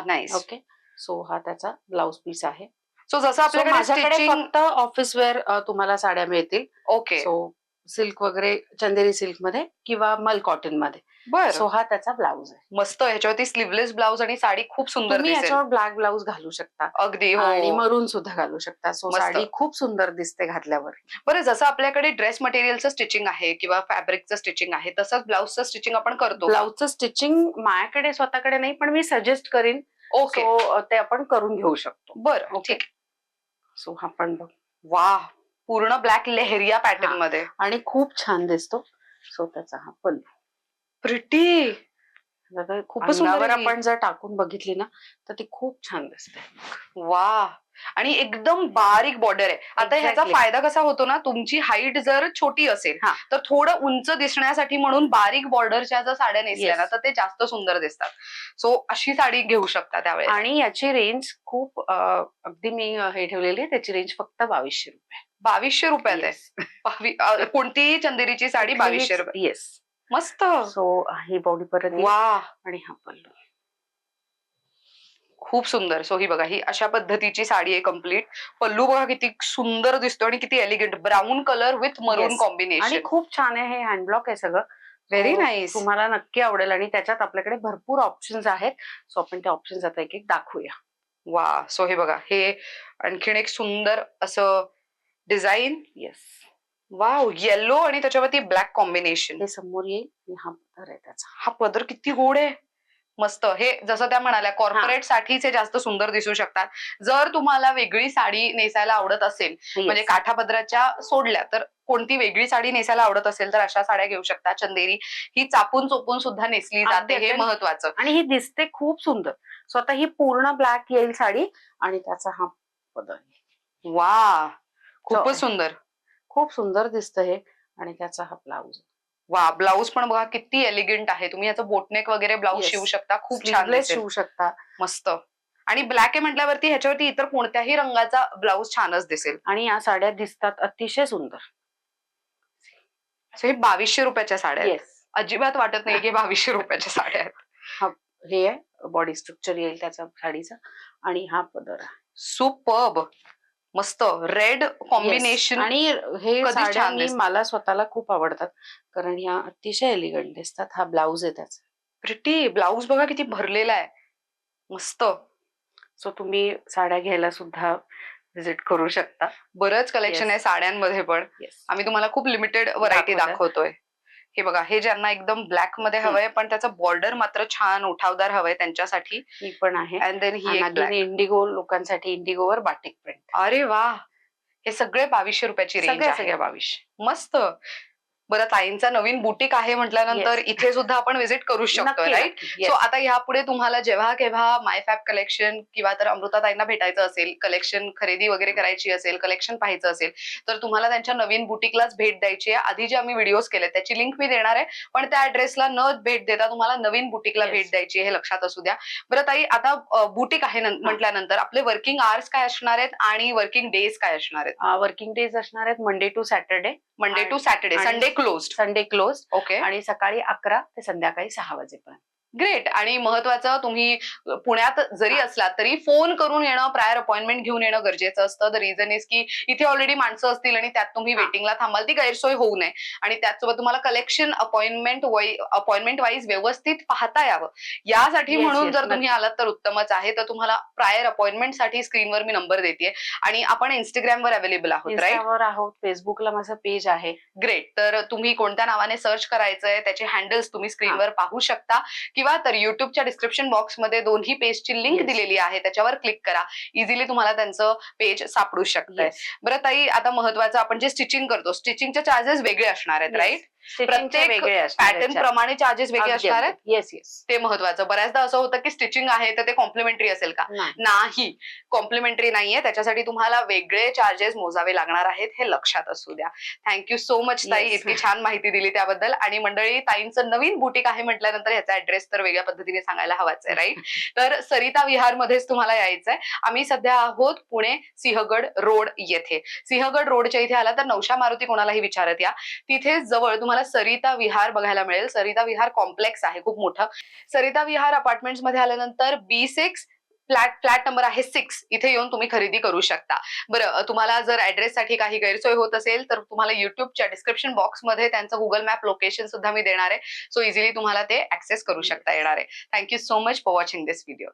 S1: नाईस.
S2: ओके. सो हा त्याचा ब्लाउज पीस आहे.
S1: सो जसं
S2: So
S1: आपल्याकडे
S2: माझ्याकडे
S1: स्टिचिंग.
S2: फक्त ऑफिस वेअर तुम्हाला साड्या मिळतील.
S1: ओके.
S2: सो सिल्क वगैरे चंदेरी सिल्क मध्ये किंवा मल कॉटन मध्ये.
S1: बरं.
S2: सो हा त्याचा ब्लाउज आहे.
S1: मस्त. ह्याच्यावरती स्लीवलेस ब्लाउज आणि साडी खूप सुंदर
S2: तुम्ही
S1: दिसेल.
S2: याच्यावर ब्लॅक ब्लाउज घालू शकता
S1: अगदी. हो.
S2: आणि मरून सुद्धा घालू शकता. सो
S1: मस्त.
S2: साडी खूप सुंदर दिसते घातल्यावर.
S1: बरं, जसं आपल्याकडे ड्रेस मटेरियलचं स्टिचिंग आहे किंवा फॅब्रिकचं स्टिचिंग आहे तसंच ब्लाउजचं स्टिचिंग आपण करतो.
S2: ब्लाउजचं स्टिचिंग माझ्याकडे स्वतःकडे नाही, पण मी सजेस्ट करीन.
S1: ओके.
S2: सो ते आपण करून घेऊ शकतो.
S1: बरं.
S2: ओके.
S1: ठीक.
S2: सो हा पण बघ.
S1: वा. पूर्ण ब्लॅक लेहरिया पॅटर्न मध्ये
S2: आणि खूप छान दिसतो. सो त्याचा हा पल्लू.
S1: प्रिटी.
S2: खूपच
S1: सुंदर
S2: सुंदर.
S1: आहे.
S2: आपण जर टाकून बघितली ना तर ती खूप छान दिसते.
S1: वा. आणि एकदम बारीक बॉर्डर आहे. आता ह्याचा
S2: Exactly.
S1: फायदा कसा होतो ना, तुमची हाईट जर छोटी असेल
S2: हा.
S1: तर थोडं उंच दिसण्यासाठी म्हणून बारीक बॉर्डरच्या जर साड्या नेसल्या ना
S2: Yes.
S1: तर ते जास्त सुंदर दिसतात. सो अशी साडी घेऊ शकता त्यावेळेस.
S2: आणि याची रेंज खूप अगदी मी हे ठेवलेली आहे. त्याची रेंज फक्त 2200 रुपये.
S1: 2200 रुपयात आहे.
S2: Yes.
S1: कोणतीही चंदेरीची साडी 2200 रुपये.
S2: येस.
S1: मस्त.
S2: सो ही बॉडी परत येईल.
S1: वा.
S2: आणि हा पल्लू.
S1: खूप सुंदर. सो ही बघा, ही अशा पद्धतीची साडी आहे कम्प्लीट. पल्लू बघा किती सुंदर दिसतो आणि किती एलिगंट ब्राऊन कलर विथ मरून
S2: Yes.
S1: कॉम्बिनेशन.
S2: आणि खूप छान आहे. हे हँड ब्लॉक आहे सगळं.
S1: Very
S2: So
S1: nice.
S2: तुम्हाला नक्की आवडेल आणि त्याच्यात आपल्याकडे भरपूर ऑप्शन्स आहेत. सो आपण ते ऑप्शन्स आता एक एक दाखवूया.
S1: वा. सो हे बघा, हे आणखीन एक सुंदर असं डिझाईन.
S2: येस.
S1: वाव. येलो आणि त्याच्यावरती ब्लॅक कॉम्बिनेशन.
S2: हे समोर येईल आणि हा पदर आहे त्याचा.
S1: हा पदर किती गोड आहे. मस्त. हे जसं त्या म्हणाल्या कॉर्पोरेट साठीच हे जास्त सुंदर दिसू शकतात. जर तुम्हाला वेगळी साडी नेसायला आवडत असेल, म्हणजे
S2: Yes.
S1: काठापदराच्या सोडल्या तर कोणती वेगळी साडी नेसायला आवडत असेल तर अशा साड्या घेऊ शकता. चंदेरी ही चापून चोपून सुद्धा नेसली जाते, हे
S2: अगदी.
S1: महत्वाचं.
S2: आणि ही दिसते खूप सुंदर. सो आता ही पूर्ण ब्लॅक येईल साडी आणि त्याचा हा पदर.
S1: वा. खूपच
S2: So,
S1: सुंदर.
S2: खूप सुंदर दिसतं हे. आणि त्याचा हा ब्लाउज.
S1: वा, ब्लाऊज पण बघा किती एलिगंट आहे. तुम्ही याचं बोटनेक वगैरे ब्लाऊज
S2: Yes.
S1: शिवू शकता, खूप छान
S2: स्लीवलेस
S1: दिसेल.
S2: शिवू शकता
S1: मस्त. आणि ब्लॅक आहे म्हटल्यावरती ह्याच्यावरती इतर कोणत्याही रंगाचा ब्लाऊज छानच दिसेल.
S2: आणि या साड्या दिसतात अतिशय सुंदर.
S1: सो हे 2200 रुपयाच्या साड्या आहेत.
S2: येस.
S1: अजिबात वाटत नाही की 2200 रुपयाच्या साड्या आहेत.
S2: हे आहे बॉडी स्ट्रक्चर येईल त्याचा साडीचा आणि हा पदर आहे.
S1: सुपर्ब. मस्त रेड कॉम्बिनेशन.
S2: आणि हे
S1: कधीच
S2: साड्या
S1: छान दिसतात.
S2: मला स्वतःला खूप आवडतात कारण ह्या अतिशय एलिगंट दिसतात. हा ब्लाऊज आहे त्याचा.
S1: प्रिटी ब्लाऊज बघा किती भरलेला आहे. मस्त.
S2: सो तुम्ही साड्या घ्यायला सुद्धा विजिट करू शकता.
S1: बरंच कलेक्शन
S2: Yes.
S1: आहे साड्यांमध्ये पण.
S2: येस.
S1: आम्ही तुम्हाला खूप लिमिटेड व्हरायटी
S2: दाखवतोय.
S1: दाखवतोय. हे बघा, हे ज्यांना एकदम ब्लॅक मध्ये हवंय पण त्याचं बॉर्डर मात्र छान उठावदार हवंय त्यांच्यासाठी.
S2: ही पण आहे.
S1: अँड देन ही एक
S2: आणि
S1: black.
S2: इंडिगो लोकांसाठी इंडिगोवर बाटिक प्रिंट.
S1: अरे वा, हे सगळे 2200 रुपयाची रेंज
S2: सगळ्या
S1: आहे.
S2: सगळ्या 2200.
S1: मस्त. बरं, ताईंचा नवीन बुटीक आहे म्हटल्यानंतर
S2: Yes.
S1: इथे सुद्धा आपण विजिट करू शकतो,
S2: नक्की,
S1: राईट?
S2: नक्की.
S1: So
S2: Yes.
S1: आता यापुढे तुम्हाला जेव्हा केव्हा माय फॅब कलेक्शन किंवा तर अमृताताईंना भेटायचं असेल, कलेक्शन खरेदी वगैरे करायची असेल, कलेक्शन पाहायचं असेल, तर तुम्हाला त्यांच्या नवीन बुटीकलाच भेट द्यायची आहे. आधी जे आम्ही व्हिडिओज केले त्याची लिंक मी देणार आहे, पण त्या ऍड्रेसला न भेट देता तुम्हाला नवीन बुटीकला
S2: Yes.
S1: भेट द्यायची आहे, हे लक्षात असू द्या. बरं ताई, आता बुटीक आहे म्हटल्यानंतर आपले वर्किंग आवर्स काय असणार आहेत आणि वर्किंग डेज काय असणार आहेत?
S2: वर्किंग डेज असणार आहेत Monday to Saturday,
S1: Monday to Saturday,
S2: आणि
S1: Sunday closed.
S2: Sunday close
S1: okay,
S2: आणि सकाळी 11 ते संध्याकाळी 6 वाजेपर्यंत.
S1: ग्रेट. आणि महत्वाचं, तुम्ही पुण्यात जरी
S2: हा.
S1: असलात तरी फोन करून येणं, प्रायर अपॉइंटमेंट घेऊन येणं गरजेचं असतं. द रिझन इज की इथे ऑलरेडी माणसं असतील आणि त्यात तुम्ही
S2: हा.
S1: वेटिंगला थांबाल, ती गैरसोय होऊ नये. आणि त्याचसोबत तुम्हाला कलेक्शन अपॉइंटमेंट वाईज व्यवस्थित पाहता यावं, यासाठी
S2: Yes,
S1: म्हणून
S2: yes,
S1: जर तुम्ही
S2: नक्की.
S1: आलात तर उत्तमच आहे. तर तुम्हाला प्रायर अपॉइंटमेंटसाठी स्क्रीनवर मी नंबर देते आणि आपण इंस्टाग्रामवर अवेलेबल आहोत, राईट?
S2: Instaवर आहोत, फेसबुकला माझं पेज आहे.
S1: ग्रेट. तर तुम्ही कोणत्या नावाने सर्च करायचंय त्याचे हँडल्स तुम्ही स्क्रीनवर पाहू शकता, किंवा तर युट्यूबच्या डिस्क्रिप्शन बॉक्समध्ये दोन्ही पेजची लिंक
S2: Yes.
S1: दिलेली आहे, त्याच्यावर क्लिक करा. इझिली तुम्हाला त्यांचं पेज सापडू शकतंय.
S2: Yes.
S1: बरं ताई, आता महत्वाचं, आपण जे स्टिचिंग करतो, स्टिचिंगचे चार्जेस वेगळे असणार आहेत,
S2: Yes.
S1: राईट?
S2: स्टिचिंगचे
S1: प्रत्येक
S2: वेगळे असणार आहेत
S1: पॅटर्न
S2: charge.
S1: प्रमाणे चार्जेस वेगळे
S2: अगदी,
S1: असणार आहेत.
S2: अगदी. Yes yes.
S1: ते महत्वाचं. बऱ्याचदा असं होतं की स्टिचिंग आहे तर ते कॉम्प्लिमेंटरी असेल का?
S2: नाही.
S1: नाही, कॉम्प्लिमेंटरी नाहीये. त्याच्यासाठी तुम्हाला वेगळे चार्जेस मोजावे लागणार आहेत, हे लक्षात असू द्या. थँक्यू सो मच ताई,
S2: Yes.
S1: इतकी छान माहिती दिली त्याबद्दल. आणि मंडळी, ताईंचं नवीन बुटीक आहे म्हटल्यानंतर ह्याचा ऍड्रेस तर वेगळ्या पद्धतीने सांगायला हवाच आहे, राईट? तर सरिता विहारमध्येच तुम्हाला यायचंय. आम्ही सध्या आहोत पुणे सिंहगड रोड येथे. सिंहगड रोडच्या इथे आला तर नवशा मारुती कोणालाही विचारत या, तिथे जवळ तुम्हाला सरिता विहार बघायला मिळेल. सरिता विहार कॉम्प्लेक्स आहे खूप मोठं. सरिता विहार अपार्टमेंट्स मध्ये आल्यानंतर B6 फ्लॅट नंबर आहे 6, इथे येऊन तुम्ही खरेदी करू शकता. बरं, तुम्हाला जर ऍड्रेस साठी काही गैरसोय होत असेल तर तुम्हाला युट्यूबच्या डिस्क्रिप्शन बॉक्समध्ये त्यांचं गुगल मॅप लोकेशन सुद्धा मी देणार आहे. सो इझिली तुम्हाला ते ऍक्सेस करू शकता येणार आहे. Thank you so much for watching this video.